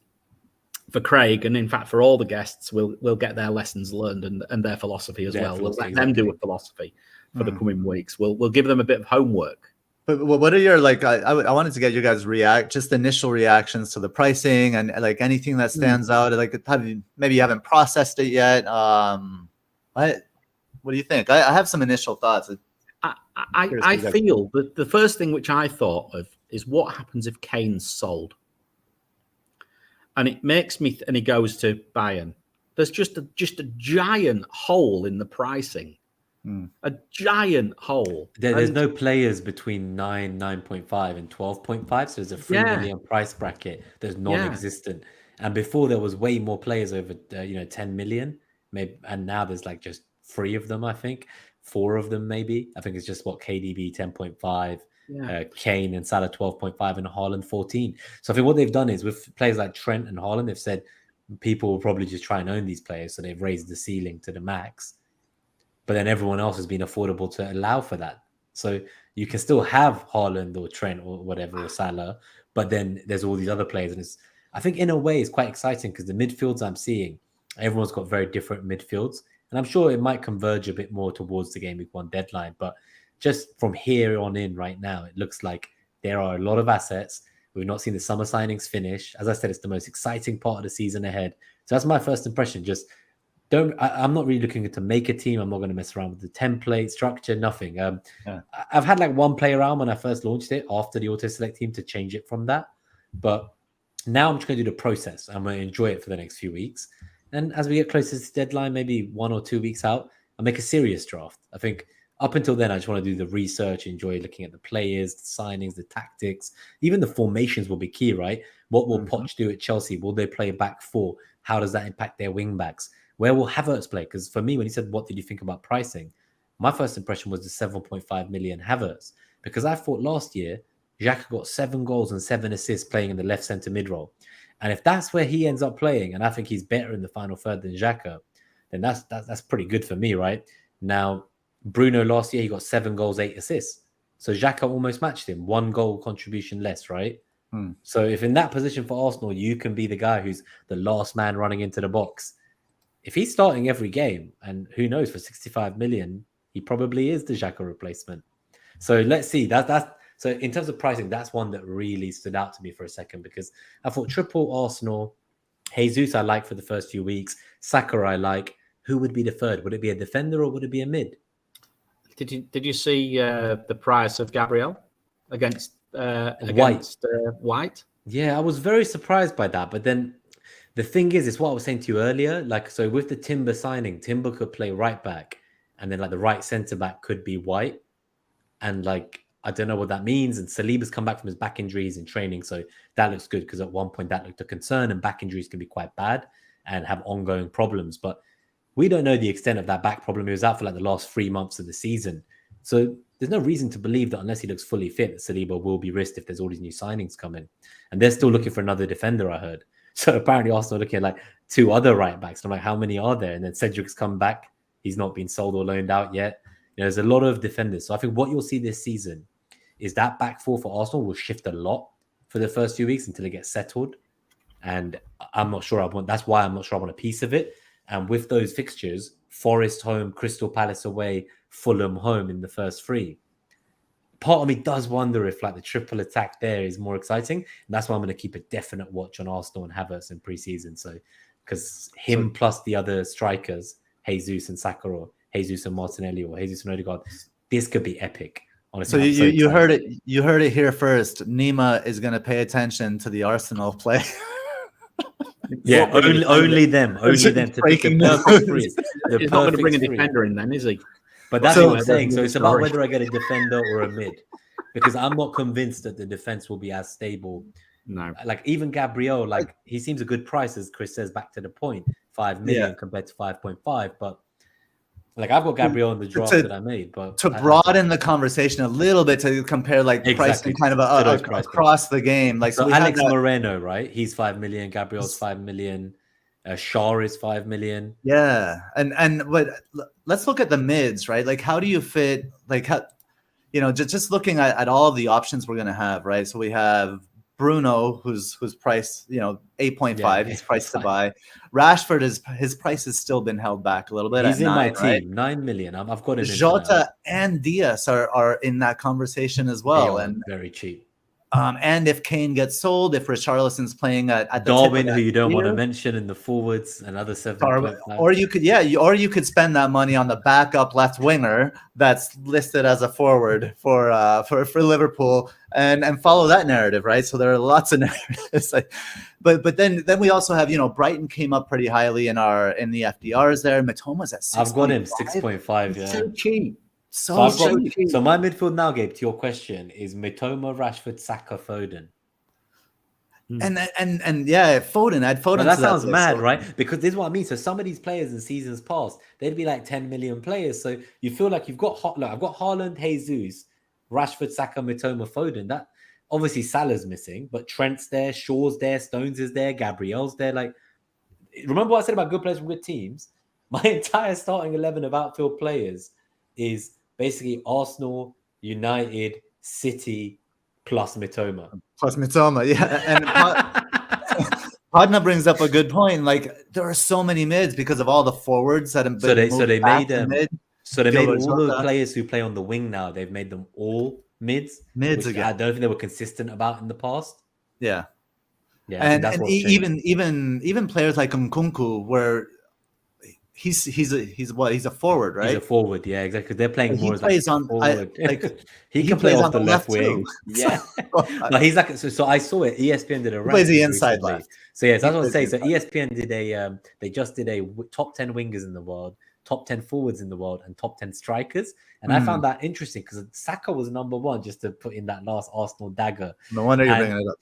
for Craig, and in fact for all the guests, we'll get their lessons learned and their philosophy as well. We'll let them do a philosophy for the coming weeks. We'll give them a bit of homework. But what are your, like, I wanted to get you guys just initial reactions to the pricing and like anything that stands out. Like, maybe you haven't processed it yet. What do you think? I have some initial thoughts. I feel that the first thing which I thought of is what happens if Kane's sold, and it makes me. And he goes to Bayern. There's just a giant hole in the pricing. A giant hole. There's no players between 9.5 and 12.5, so there's a 3 million price bracket that's non-existent. And before there was way more players over 10 million, maybe, and now there's like just 3 of them. I think 4 of them maybe. I think it's just KDB 10.5, Kane and Salah 12.5, and Haaland 14. So I think what they've done is with players like Trent and Haaland, they've said people will probably just try and own these players, so they've raised the ceiling to the max. But then everyone else has been affordable to allow for that. So you can still have Haaland or Trent or whatever, or Salah, but then there's all these other players. And I think in a way it's quite exciting because the midfields I'm seeing, everyone's got very different midfields. And I'm sure it might converge a bit more towards the Game Week 1 deadline. But just from here on in right now, it looks like there are a lot of assets. We've not seen the summer signings finish. As I said, it's the most exciting part of the season ahead. So that's my first impression. I'm not really looking to make a team. I'm not going to mess around with the template structure, nothing. I've had like one play around when I first launched it after the auto select team to change it from that. But now I'm just going to do the process. I'm going to enjoy it for the next few weeks. And as we get closer to the deadline, maybe 1 or 2 weeks out, I'll make a serious draft. I think up until then, I just want to do the research, enjoy looking at the players, the signings, the tactics. Even the formations will be key, right? What will Poch do at Chelsea? Will they play a back 4? How does that impact their wing backs? Where will Havertz play? Because for me, when he said, what did you think about pricing? My first impression was the 7.5 million Havertz. Because I thought last year, Xhaka got 7 goals and 7 assists playing in the left centre mid-role. And if that's where he ends up playing, and I think he's better in the final third than Xhaka, then that's pretty good for me, right? Now, Bruno last year, he got 7 goals, 8 assists. So Xhaka almost matched him. 1 goal contribution less, right? So if in that position for Arsenal, you can be the guy who's the last man running into the box. If he's starting every game, and who knows, for 65 million, he probably is the Xhaka replacement. So let's see. So in terms of pricing, that's one that really stood out to me for a second, because I thought triple Arsenal, Jesus I like for the first few weeks, Saka I like. Who would be the third? Would it be a defender or would it be a mid? Did you see the price of Gabriel against White? Yeah, I was very surprised by that. But then the thing is, it's what I was saying to you earlier. Like, so with the Timber signing, Timber could play right back, and then like the right centre back could be White. And like, I don't know what that means. And Saliba's come back from his back injuries in training, so that looks good, because at one point that looked a concern, and back injuries can be quite bad and have ongoing problems. But we don't know the extent of that back problem. He was out for like the last 3 months of the season. So there's no reason to believe that unless he looks fully fit, that Saliba will be risked if there's all these new signings coming. And they're still looking for another defender, I heard. So apparently Arsenal are looking at like 2 other right backs. I'm like, how many are there? And then Cedric's come back. He's not been sold or loaned out yet. There's a lot of defenders. So I think what you'll see this season is that back four for Arsenal will shift a lot for the first few weeks until it gets settled. And I'm not sure that's why I'm not sure I want a piece of it. And with those fixtures, Forest home, Crystal Palace away, Fulham home in the first 3. Part of me does wonder if like the triple attack there is more exciting. And that's why I'm going to keep a definite watch on Arsenal and Havertz in pre-season. So because plus the other strikers, Jesus and Saka, or Jesus and Martinelli, or Jesus and Odegaard, this could be epic. Honestly, so you heard it. You heard it here first. Nima is going to pay attention to the Arsenal play. Yeah, only them to pick the perfect three. He's not going to bring a defender in then, is he? But that's what I'm saying. So it's about whether I get a defender or a mid, because I'm not convinced that the defense will be as stable. No, like even Gabriel, like he seems a good price, as Chris says. Back to the point, 5 million compared to 5.5. But like I've got Gabriel in the draft that I made. But to broaden the conversation a little bit, to compare like pricing kind of across the game. Like so Alex Moreno, right? He's 5 million. Gabriel's 5 million. Shaw is 5 million. Yeah, but let's look at the mids, right? Like, how do you fit? Like, how, just looking at all of the options we're gonna have, right? So we have Bruno, who's priced, 8.5. Yeah, he's priced to buy. Rashford his price has still been held back a little bit. He's in 9, my team, right? 9 million. I've got it. Jota and Diaz are in that conversation as well, and very cheap. And if Kane gets sold, if Richarlison's playing at the Darwin, who you don't want to mention in the forwards, another 7. Or you could spend that money on the backup left winger that's listed as a forward for Liverpool and follow that narrative, right? So there are lots of narratives. But then we also have Brighton came up pretty highly in the FDRs there. Matoma's at 6.5. I've got him 6.5. Yeah, so cheap. So my midfield now, Gabe, to your question, is Mitoma, Rashford, Saka, Foden. And yeah, Foden. Add Foden. That sounds mad, right? Because this is what I mean. So some of these players in seasons past, they'd be like 10 million players. So you feel like you've got I've got Haaland, Jesus, Rashford, Saka, Mitoma, Foden. That obviously Salah's missing, but Trent's there, Shaw's there, Stones is there, Gabriel's there. Like, remember what I said about good players from good teams? My entire starting 11 of outfield players is basically Arsenal, United, City, plus Mitoma. Yeah. And Podna brings up a good point. Like, there are so many mids because of all the forwards that have been so they made all the players who play on the wing now, they've made them all mids again. I don't think they were consistent about in the past. Yeah. Yeah. And even players like Nkunku, where he's a forward, right? He's a forward, yeah, exactly. They're playing more as a forward. He can play off the left wing. Yeah. No, he's like so I saw it. ESPN did a rank. Plays the inside left. So yeah, that's what I'm saying. So ESPN did they just did a top 10 wingers in the world, top 10 forwards in the world, and top 10 strikers. And I found that interesting because Saka was number 1, just to put in that last Arsenal dagger. No wonder you're bringing it up.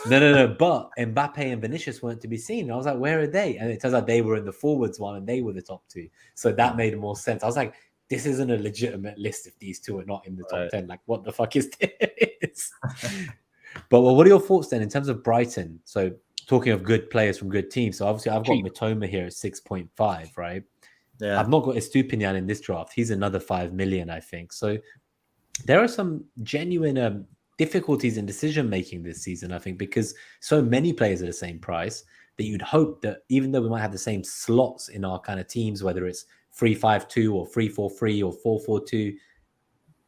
No. But Mbappe and Vinicius weren't to be seen. And I was like, where are they? And it turns out they were in the forwards one and they were the top 2. So that made more sense. I was like, this isn't a legitimate list if these two are not in the top 10. Like, what the fuck is this? But what are your thoughts then in terms of Brighton? So talking of good players from good teams. So obviously I've got Mitoma here at 6.5, right? Yeah. I've not got Estupinian in this draft. He's another 5 million, I think. So there are some genuine difficulties in decision making this season, I think, because so many players are the same price that you'd hope that even though we might have the same slots in our kind of teams, whether it's 3-5-2 or 3-4-3 or 4-4-2,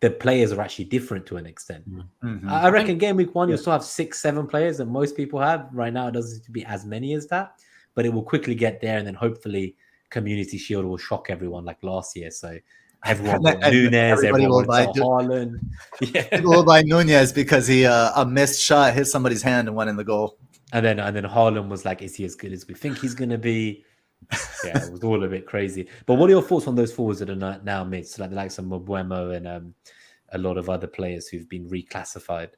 the players are actually different to an extent. Mm-hmm. I reckon game week 1, you'll still have 6-7 players that most people have. Right now, it doesn't seem to be as many as that, but it will quickly get there, and then hopefully Community Shield will shock everyone like last year. So everyone will Nunez, everyone will buy Haaland. Yeah. People will buy Nunez because he a missed shot hit somebody's hand and went in the goal. And then Haaland was like, is he as good as we think he's going to be? Yeah, it was all a bit crazy. But what are your thoughts on those forwards that are now mids, like the likes of Mbeumo and a lot of other players who've been reclassified?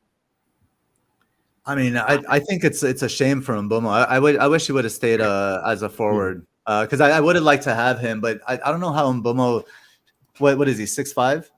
I mean, I think it's a shame for Mbeumo. I wish he would have stayed as a forward. Because I would have liked to have him, but I don't know how Mbeumo. What is he? 6'5"?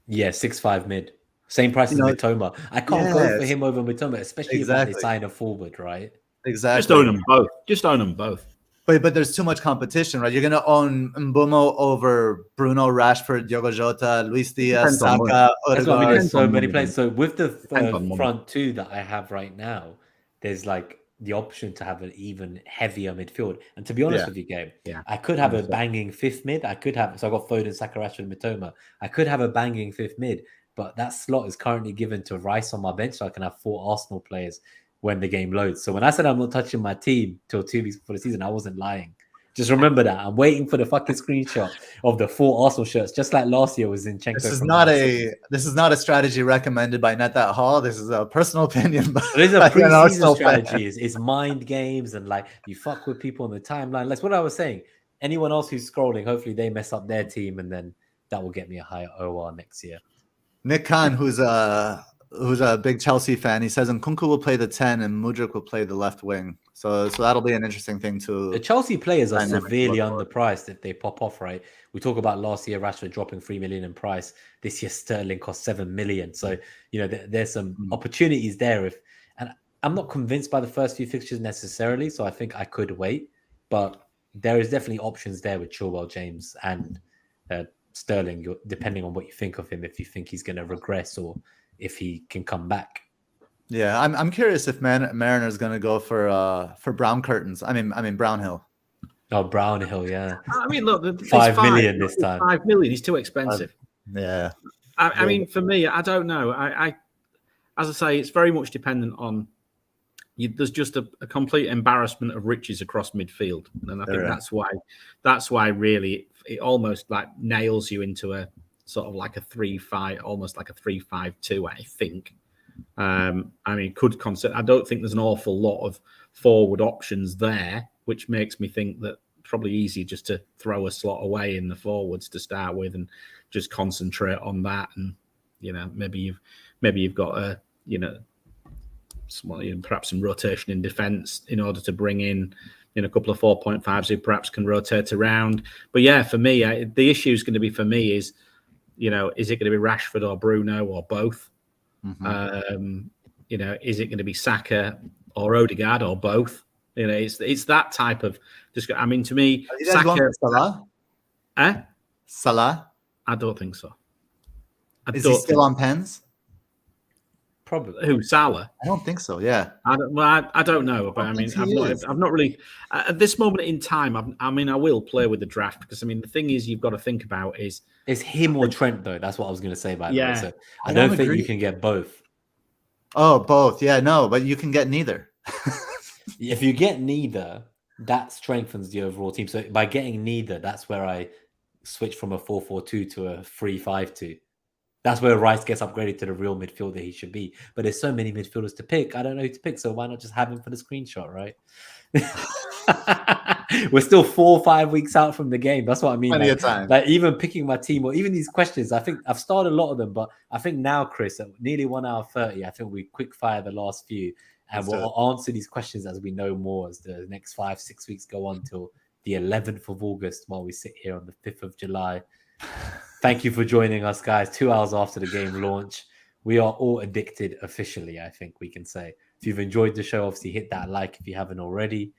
Yeah, 6.5 mid. Same price as You know, Mitoma. I can't go for yes, him over Mitoma, especially if like, they exactly, sign a forward, right? Just own exactly. them both. Just own them both. But there's too much competition, right? You're gonna own Mbumo over Bruno, Rashford, Diogo Jota, Luis Diaz, Depends on money. Saka, That's what I mean. Odegaard. There's so on many money, players. So with the Depends on money. front two that I have right now, there's like the option to have an even heavier midfield. And to be honest with you, Gabe, I could have a banging fifth mid. I could have, so I got Foden, Saka, Rashford, and Mitoma. I could have a banging fifth mid, but that slot is currently given to Rice on my bench, so I can have 4 Arsenal players when the game loads. So when I said I'm not touching my team till 2 weeks before the season, I wasn't lying. Just remember that. I'm waiting for the fucking screenshot of the 4 Arsenal shirts, just like last year was Zinchenko. This is not a strategy recommended by Net That Haul. This is a personal opinion. But it is a pre-season strategy. It's mind games and like you fuck with people on the timeline. That's what I was saying. Anyone else who's scrolling, hopefully they mess up their team, and then that will get me a higher OR next year. Nick Khan, who's a big Chelsea fan, he says Nkunku will play the 10 and Mudryk will play the left wing. So that'll be an interesting thing to. The Chelsea players are severely underpriced if they pop off, right? We talk about last year Rashford dropping 3 million in price. This year Sterling cost 7 million. So there's some opportunities there. And I'm not convinced by the first few fixtures necessarily, so I think I could wait. But there is definitely options there with Chilwell, James, and Sterling, depending on what you think of him. If you think he's going to regress or if he can come back. Yeah, I'm curious if Mariner's going to go for brown curtains. I mean Brownhill. Oh, Brownhill, yeah. I mean, look, 5 million this time. 5 million is too expensive. Yeah. I mean, for me, I don't know. I as I say, it's very much dependent on. There's just a complete embarrassment of riches across midfield, and I think that's why really it almost like nails you into a sort of like a 3-5, almost like a 3-5-2. I think. I mean, could consider. I don't think there's an awful lot of forward options there, which makes me think that probably easy just to throw a slot away in the forwards to start with and just concentrate on that. And maybe you've got a perhaps some rotation in defence in order to bring in a couple of 4.5s who perhaps can rotate around. But yeah, for me, the issue is going to be for me is it going to be Rashford or Bruno or both? Mm-hmm. Is it going to be Saka or Odegaard or both? It's that type of. I mean, to me, are you guys going for Salah? Salah? I don't think so. Is he still on pens? Probably. Who, Salah? I don't think so. Yeah. I don't know, but I mean, I've not really at this moment in time. I will play with the draft because the thing is, you've got to think about is him or Trent though. That's what I was going to say about it. So I don't think you can get both. Oh, both. Yeah, no, but you can get neither. If you get neither, that strengthens the overall team. So by getting neither, that's where I switch from a 4-4-2 to a 3-5-2. That's where Rice gets upgraded to the real midfielder he should be. But there's so many midfielders to pick. I don't know who to pick. So why not just have him for the screenshot, right? We're still 4 or 5 weeks out from the game. That's what I mean. Plenty of time. Like even picking my team or even these questions, I think I've started a lot of them, but I think now, Chris, at nearly 1 hour 30, I think we quick fire the last few and we'll answer these questions as we know more as the next 5-6 weeks go on till the 11th of August while we sit here on the 5th of July. Thank you for joining us, guys. 2 hours after the game launch. We are all addicted officially, I think we can say. If you've enjoyed the show, obviously hit that like if you haven't already.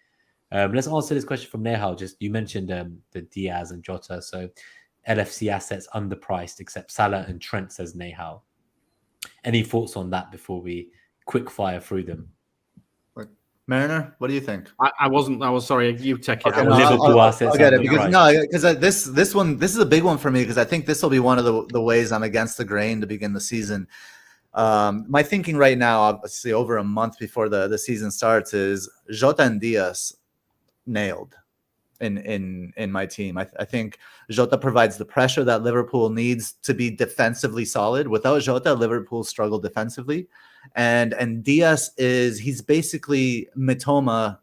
Let's answer this question from Nehal. Just you mentioned the Diaz and Jota. So LFC assets underpriced except Salah and Trent, says Nehal. Any thoughts on that before we quick fire through them? Mariner, what do you think? I was sorry. You take it. Okay, Liverpool assets. I'll get it because this is a big one for me because I think this will be one of the ways I'm against the grain to begin the season. My thinking right now, obviously over a month before the season starts, is Jota and Diaz nailed in my team. I think Jota provides the pressure that Liverpool needs to be defensively solid. Without Jota, Liverpool struggle defensively. And Diaz he's basically Mitoma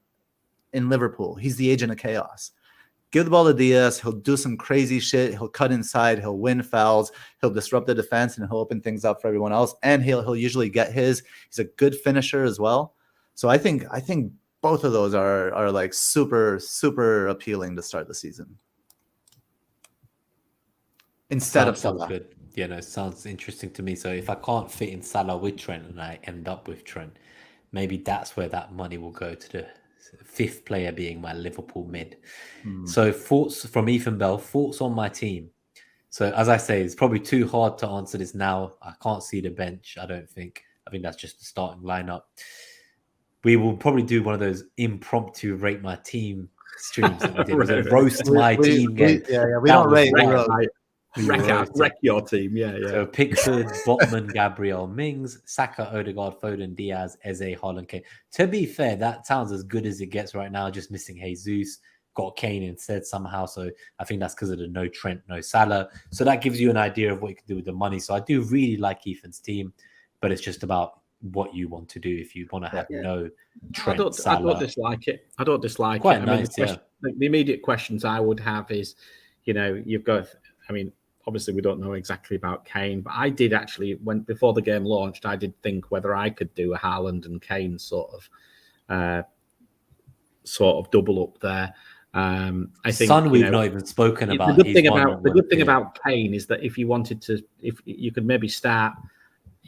in Liverpool. He's the agent of chaos. Give the ball to Diaz. He'll do some crazy shit. He'll cut inside. He'll win fouls. He'll disrupt the defense and he'll open things up for everyone else. And he'll usually get his. He's a good finisher as well. So I think both of those are like super, super appealing to start the season. Instead of Salah. Good. Yeah, no, sounds interesting to me. So if I can't fit in Salah with Trent and I end up with Trent, maybe that's where that money will go to the fifth player being my Liverpool mid. So thoughts from Ethan Bell, thoughts on my team. So as I say, it's probably too hard to answer this now. I can't see the bench, I don't think. I think that's just the starting lineup. We will probably do one of those impromptu rate my team streams that we did. It was a roast my team game. We don't rate. Wreck your team. Yeah. So Pickford, Botman, Gabriel, Mings, Saka, Odegaard, Foden, Diaz, Eze, Haaland, Kane. To be fair, that sounds as good as it gets right now. Just missing Jesus. Got Kane instead somehow. So I think that's because of the no Trent, no Salah. So that gives you an idea of what you can do with the money. So I do really like Ethan's team, but it's just about what you want to do. If you want to have no Trent, Salah. I don't dislike it. Quite nice, the immediate questions I would have is, you've got, obviously we don't know exactly about Kane, but I did actually, before the game launched, I did think whether I could do a Haaland and Kane sort of double up there. I think Son, we've not even spoken about. The good thing about Kane is that if you wanted to, if you could maybe start,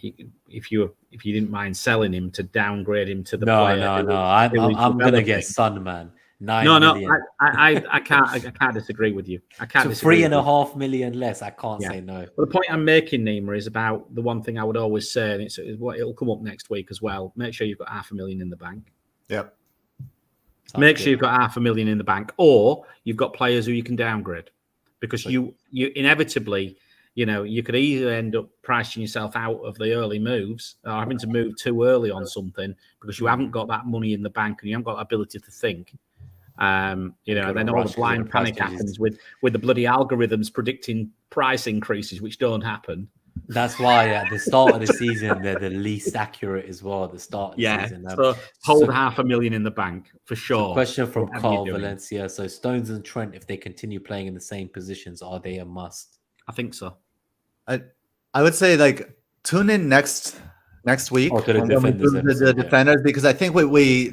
if you didn't mind selling him to downgrade him to the player. I'm gonna get Son, man. 9 million. I can't disagree with you. I can't. So 3.5 million less. I can't say no. But the point I'm making, Nima, is about the one thing I would always say, and it's what it'll come up next week as well. Make sure you've got 500,000 in the bank. Yep. Make sure you've got 500,000 in the bank, or you've got players who you can downgrade, because you inevitably, you could either end up pricing yourself out of the early moves, or having to move too early on something because you haven't got that money in the bank and you haven't got the ability to think. And then all the blind panic happens with the bloody algorithms predicting price increases, which don't happen. That's why at the start of the season they're the least accurate as well. At the start of the season, so hold 500,000 in the bank for sure. Question from Carl Valencia: so Stones and Trent, if they continue playing in the same positions, are they a must? I think so. I would say tune in next week to the defenders, because I think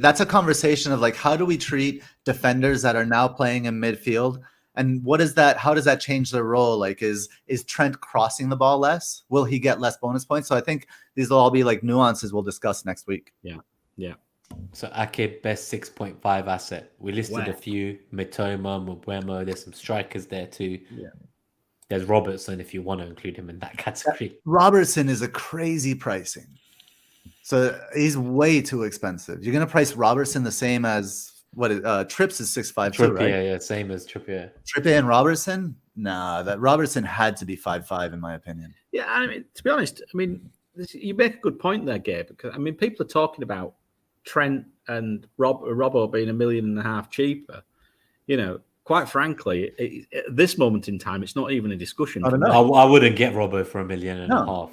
that's a conversation of how do we treat defenders that are now playing in midfield, and how does that change their role? Is Trent crossing the ball less? Will he get less bonus points? So I think these will all be nuances we'll discuss next week. Yeah. So Ake, best 6.5 asset. We listed a few: Mitoma, Mbeumo. There's some strikers there too. Yeah. There's Robertson, if you want to include him in that category. Robertson is a crazy pricing. So he's way too expensive. You're going to price Robertson the same as Trips is 6'5", too, right? Yeah, same as Trippier. Trippier and Robertson? Nah, that Robertson had to be 5'5", in my opinion. Yeah, to be honest, you make a good point there, Gabe. Because people are talking about Trent and Robbo being $1.5 million cheaper. Quite frankly, at this moment in time, it's not even a discussion. I don't know. I wouldn't get Robbo for $1.5 million. No.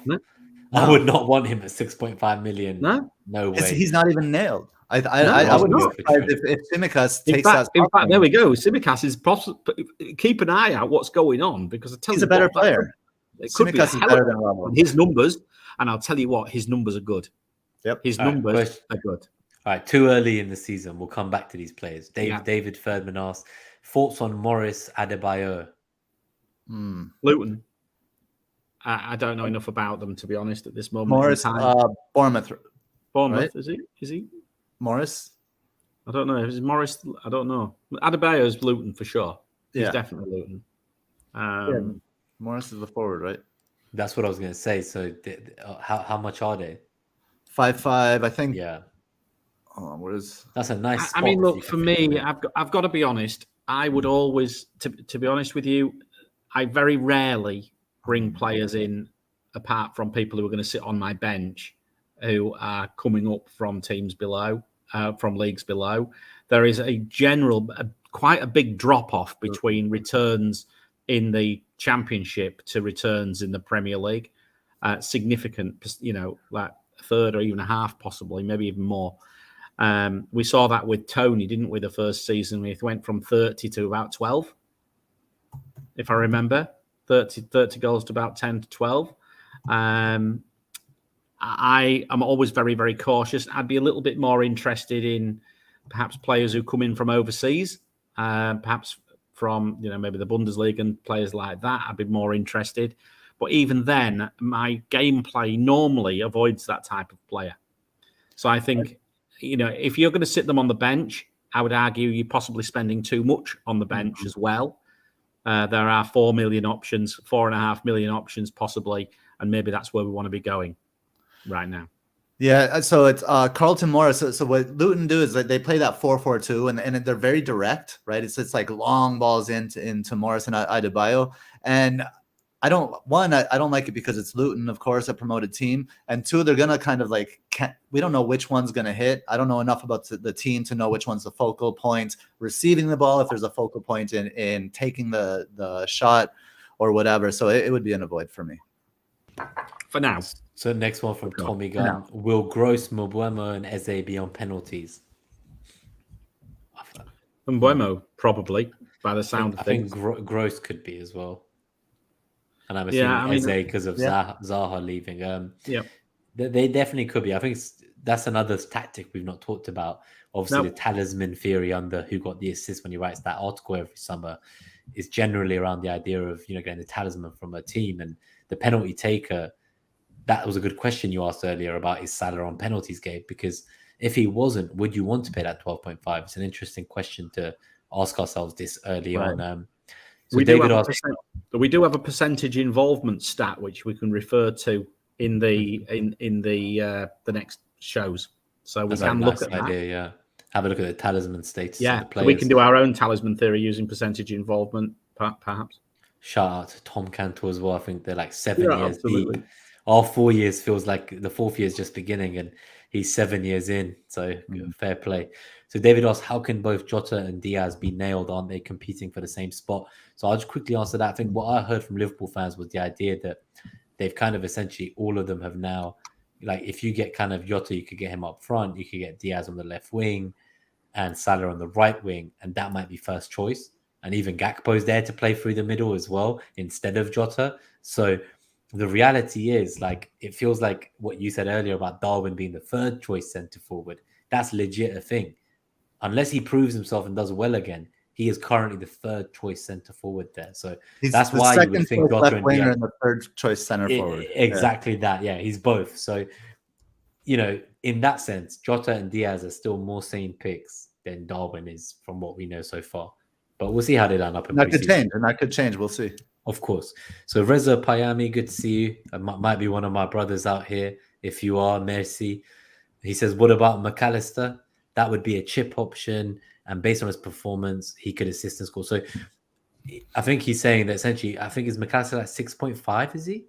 I would not want him at 6.5 million. No way. He's not even nailed. I would be surprised if Tsimikas takes that. In fact, there we go. Tsimikas is keep an eye out what's going on, because he's a better player. Tsimikas is better than Robbo. His numbers, and I'll tell you what, his numbers are good. Yep, his numbers are good. All right, too early in the season. We'll come back to these players. David Ferdman asked, thoughts on Morris Adebayo? Luton. I don't know enough about them, to be honest, at this moment. Morris, Bournemouth, right? Is he? Morris? I don't know. Is Morris? I don't know. Adebayo is Luton for sure. He's definitely Luton. Morris is the forward, right? That's what I was going to say. So how much are they? 5'5", I think. Yeah. That's a nice spot. Look, for me, I've got to be honest. I would always, to be honest with you, I very rarely bring players in apart from people who are going to sit on my bench who are coming up from teams below, from leagues below. There is a quite a big drop-off between returns in the Championship to returns in the Premier League. Significant, like a third or even a half possibly, maybe even more. We saw that with Tony, didn't we, the first season? It went from 30 to about 12, if I remember. 30 goals to about 10 to 12. I am always very, very cautious. I'd be a little bit more interested in perhaps players who come in from overseas, perhaps from maybe the Bundesliga and players like that. I'd be more interested. But even then, my gameplay normally avoids that type of player. So I think, if you're going to sit them on the bench, I would argue you're possibly spending too much on the bench as well. There are 4 million options, 4.5 million options possibly, and maybe that's where we want to be going right now. Yeah, so it's Carlton Morris. So what Luton do is that they play that 4-4-2, and they're very direct, right? It's like long balls into Morris and Adebayo, and I don't like it because it's Luton, of course, a promoted team, and two, they're gonna kind of like we don't know which one's gonna hit. I don't know enough about the team to know which one's the focal point receiving the ball, if there's a focal point in taking the shot or whatever. So it would be an avoid for me for now. So next one from Tommy Gunn. Will Gross, Mbuemo, and Eze be on penalties? Mbuemo, probably, by the sound of things. I think Gross could be as well. And I'm assuming Eze because of Zaha leaving. They definitely could be. I think that's another tactic we've not talked about. Obviously, the talisman theory under who got the assist when he writes that article every summer is generally around the idea of getting the talisman from a team, and the penalty taker. That was a good question you asked earlier about is Salah on penalties, Gabe, because if he wasn't, would you want to pay that 12.5? It's an interesting question to ask ourselves this early on. So we do have a percentage involvement stat which we can refer to in the next shows, so we can look at that. Yeah, have a look at the talisman status. Yeah, of the players. We can do our own talisman theory using percentage involvement, perhaps. Shout out to Tom Cantor as well. I think they're like 7 years deep. Our 4 years feels like the fourth year is just beginning, and he's 7 years in. So fair play. So David asks, how can both Jota and Diaz be nailed? Aren't they competing for the same spot? So I'll just quickly answer that. I think what I heard from Liverpool fans was the idea that they've kind of essentially, all of them have now, like if you get kind of Jota, you could get him up front, you could get Diaz on the left wing and Salah on the right wing, and that might be first choice. And even Gakpo's there to play through the middle as well, instead of Jota. So the reality is, like, it feels like what you said earlier about Darwin being the third choice centre forward. That's legit a thing. Unless he proves himself and does well again, he is currently the third choice centre forward there. So that's why you would think Jota and Diaz, the third choice centre forward. Exactly that. Yeah, he's both. So, in that sense, Jota and Diaz are still more sane picks than Darwin is from what we know so far. But we'll see how they line up. That could change. We'll see. Of course. So Reza Payami, good to see you. Might be one of my brothers out here. If you are, merci. He says, what about McAllister? That would be a chip option. And based on his performance, he could assist and score. So I think he's saying that essentially, I think is McAllister like 6.5, is he?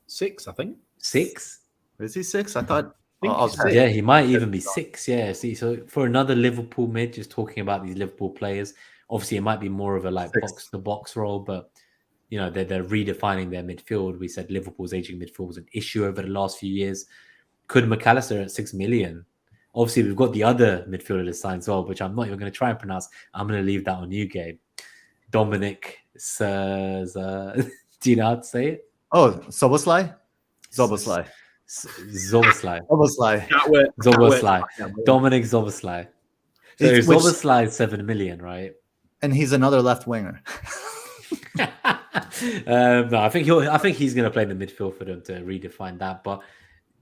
6, I think. 6? Is he 6? I thought. Yeah, he might even be 6. Yeah. See, so for another Liverpool mid, just talking about these Liverpool players, obviously it might be more of a like box-to-box role, but they're redefining their midfield. We said Liverpool's aging midfield was an issue over the last few years. Could McAllister at 6 million? Obviously, we've got the other midfielder to sign as well, which I'm not even going to try and pronounce. I'm going to leave that on you, Gabe. Dominic says, do you know how to say it? Oh, Zoboslai? Zoboslai. Dominic Zoboslai. So Zoboslai is 7 million, right? And he's another left winger. No, I think he's going to play in the midfield for them to redefine that. But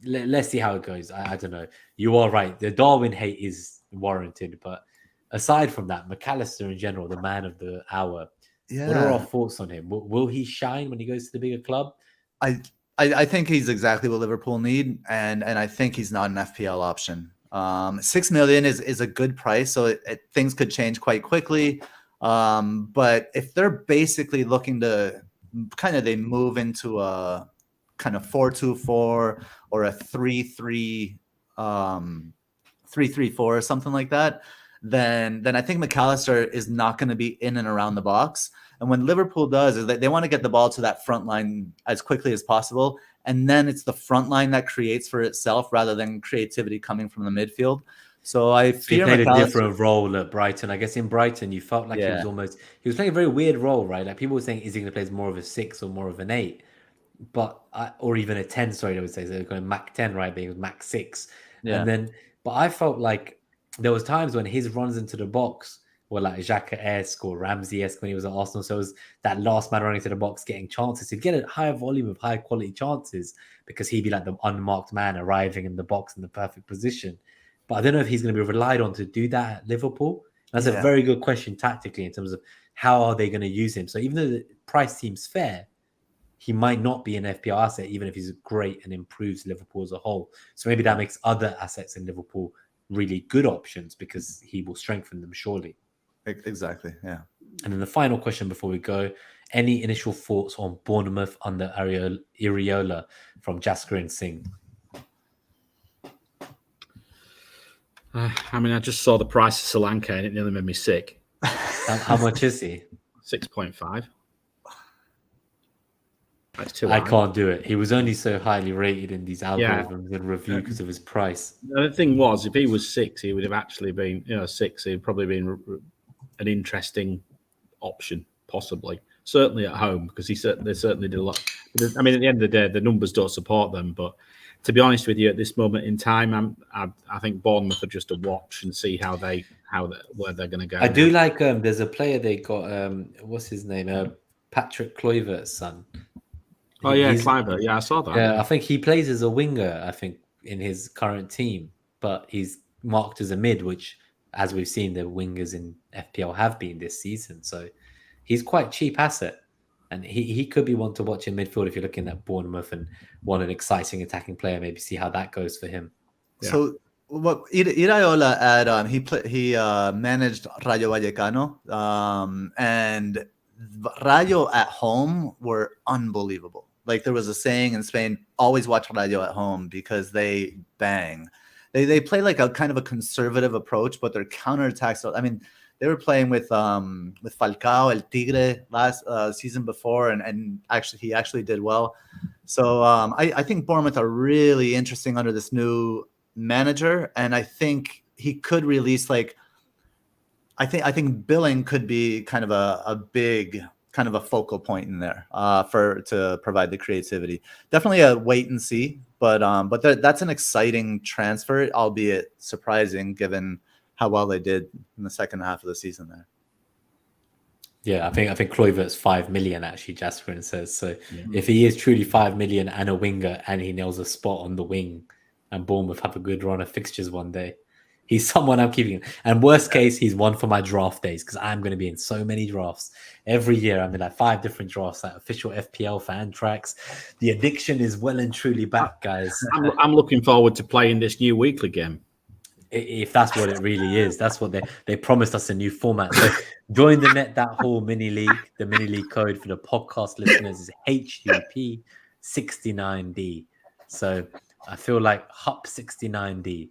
let's see how it goes. I don't know. You are right. The Darwin hate is warranted, but aside from that, McAllister in general, the man of the hour. Yeah. What are our thoughts on him? Will he shine when he goes to the bigger club? I think he's exactly what Liverpool need, and I think he's not an FPL option. 6 million is a good price, so things could change quite quickly. But if they're basically looking to they move into a kind of 4-2-4 or a 3-3, 3-3-4 or something like that, then I think McAllister is not going to be in and around the box. And when Liverpool does is they want to get the ball to that front line as quickly as possible. And then it's the front line that creates for itself rather than creativity coming from the midfield. So I fear he played a different role at Brighton. I guess in Brighton, you felt like he was playing a very weird role, right? Like people were saying, is he going to play as more of a 6 or more of an 8? Or even a 10, sorry, I would say. So they're going Mac 10, right? But he was Mac 6. Yeah. But I felt like there was times when his runs into the box or like Xhaka-esque or Ramsey-esque when he was at Arsenal. So it was that last man running to the box getting chances. He'd get a higher volume of high quality chances because he'd be like the unmarked man arriving in the box in the perfect position. But I don't know if he's going to be relied on to do that at Liverpool. That's a very good question tactically in terms of how are they going to use him. So even though the price seems fair, he might not be an FPL asset, even if he's great and improves Liverpool as a whole. So maybe that makes other assets in Liverpool really good options because he will strengthen them surely. Exactly, yeah. And then the final question before we go, any initial thoughts on Bournemouth under Iriola from Jasker and Singh? I mean, I just saw the price of Solanke and it nearly made me sick. How much is he? 6.5. That's too I high. can't do it. He was only so highly rated in these algorithms and review because of his price. The thing was, if he was 6, he would have actually been, 6. He'd probably been an interesting option, possibly. Certainly at home, because they certainly did a lot. I mean, at the end of the day, the numbers don't support them. But to be honest with you, at this moment in time, I think Bournemouth are just a watch and see where they're going to go. I do like. There's a player they got. What's his name? Patrick Kluivert's son. Oh yeah, Kluivert. Yeah, I saw that. Yeah, I think he plays as a winger. I think in his current team, but he's marked as a mid, which, as we've seen, the wingers in FPL have been this season. So he's quite cheap asset, and he could be one to watch in midfield if you're looking at Bournemouth and want an exciting attacking player. Maybe see how that goes for him. Yeah. So what Iraola at he managed Rayo Vallecano, and Rayo at home were unbelievable. Like there was a saying in Spain, always watch Rayo at home because they bang. They play like a kind of a conservative approach, but their counterattacks. I mean, they were playing with Falcao, El Tigre last season before, and he actually did well. So I think Bournemouth are really interesting under this new manager, and I think he could release like. I think Billing could be kind of a big kind of a focal point in there to provide the creativity. Definitely a wait and see, but that's an exciting transfer, albeit surprising given how well they did in the second half of the season there. Yeah, I think Kluivert's 5 million actually, Jasper says. So if he is truly 5 million and a winger and he nails a spot on the wing and Bournemouth have a good run of fixtures one day, he's someone I'm keeping. And worst case, he's one for my draft days because I'm going to be in so many drafts. Every year, I'm in like 5 different drafts, like official FPL fan tracks. The addiction is well and truly back, guys. I'm looking forward to playing this new weekly game. If that's what it really is. That's what they promised us, a new format. So join the Net That Haul mini league. The mini league code for the podcast listeners is HUP69D. So I feel like HUP69D.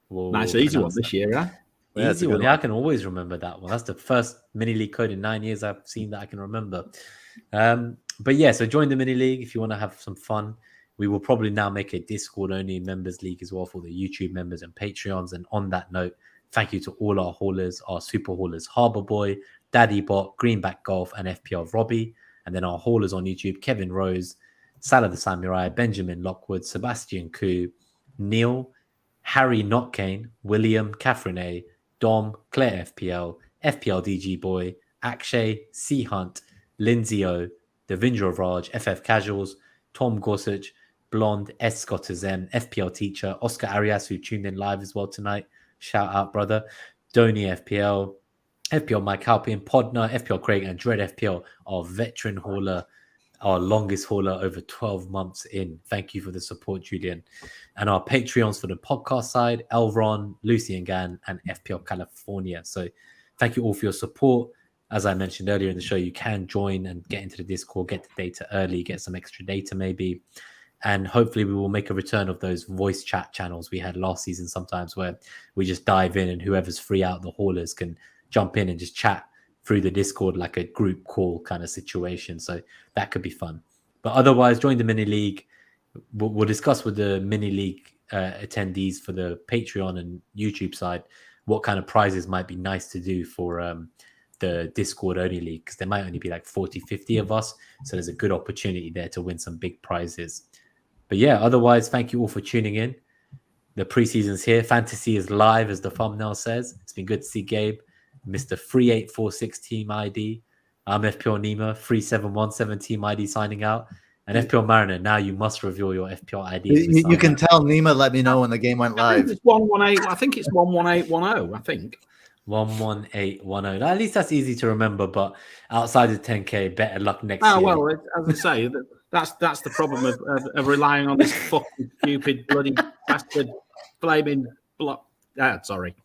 Nice easy one this year, huh? Easy one. Yeah, I can always remember that one. That's the first mini league code in 9 years I've seen that I can remember. But yeah, so join the mini league if you want to have some fun. We will probably now make a Discord only members league as well for the YouTube members and Patreons. And on that note, thank you to all our haulers, our super haulers, Harbour Boy, Daddy Bot, Greenback Golf, and FPL Robbie. And then our haulers on YouTube, Kevin Rose, Salah the Samurai, Benjamin Lockwood, Sebastian Koo, Neil, Harry Notkane, William, Catherine A, Dom, Claire FPL, FPL DG Boy, Akshay, C Hunt, Lindsay O, Devindra Raj, FF Casuals, Tom Gorsuch, Blonde, S Scott M, FPL Teacher, Oscar Arias, who tuned in live as well tonight. Shout out, brother. Donny FPL, FPL Mike Halpian, Podner, FPL Craig, and Dread FPL, our veteran hauler, our longest hauler over 12 months in. Thank you for the support, Julian. And our Patreons for the podcast side, Elron, Lucy and Gan, and FPL California. So thank you all for your support. As I mentioned earlier in the show, you can join and get into the Discord, get the data early, get some extra data maybe. And hopefully we will make a return of those voice chat channels we had last season sometimes where we just dive in and whoever's free out the haulers can jump in and just chat through the Discord like a group call kind of situation. So that could be fun. But otherwise, join the mini league. We'll discuss with the mini league attendees for the Patreon and YouTube side what kind of prizes might be nice to do for the Discord only league, because there might only be like 40, 50 of us. So there's a good opportunity there to win some big prizes. But yeah, otherwise, thank you all for tuning in. The preseason's here. Fantasy is live, as the thumbnail says. It's been good to see Gabe. Mr. 3846 team ID. I'm FPL Nima, 3717 team ID signing out. And FPL Mariner, now you must reveal your FPL ID. You can tell Nima let me know when the game went I think live. it's 118. I think it's 11810. I think 11810. Now, at least that's easy to remember. But outside of 10K, better luck next year. Well, as I say, that's the problem of relying on this fucking stupid bloody bastard flaming block. Sorry.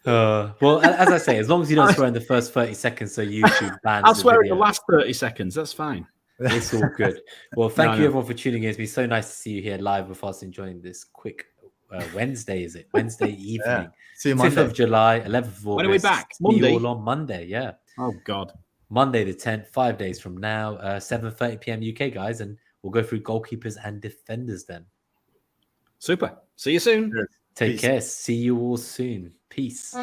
Well, as I say, as long as you don't swear in the first 30 seconds, so YouTube bans I'll the swear in video. the last 30 seconds. That's fine. It's all good. Well, thank you everyone for tuning in. It's been so nice to see you here live with us, enjoying this quick Wednesday. Is it Wednesday evening? Yeah. See you 5th Monday. of July, 11th of August. When are we back? See you Monday? all on Monday. Yeah. Oh God. Monday the 10th, 5 days from now, 7:30 p.m. UK, guys, and we'll go through goalkeepers and defenders then. Super. See you soon. Take Peace. care. See you all soon. Peace.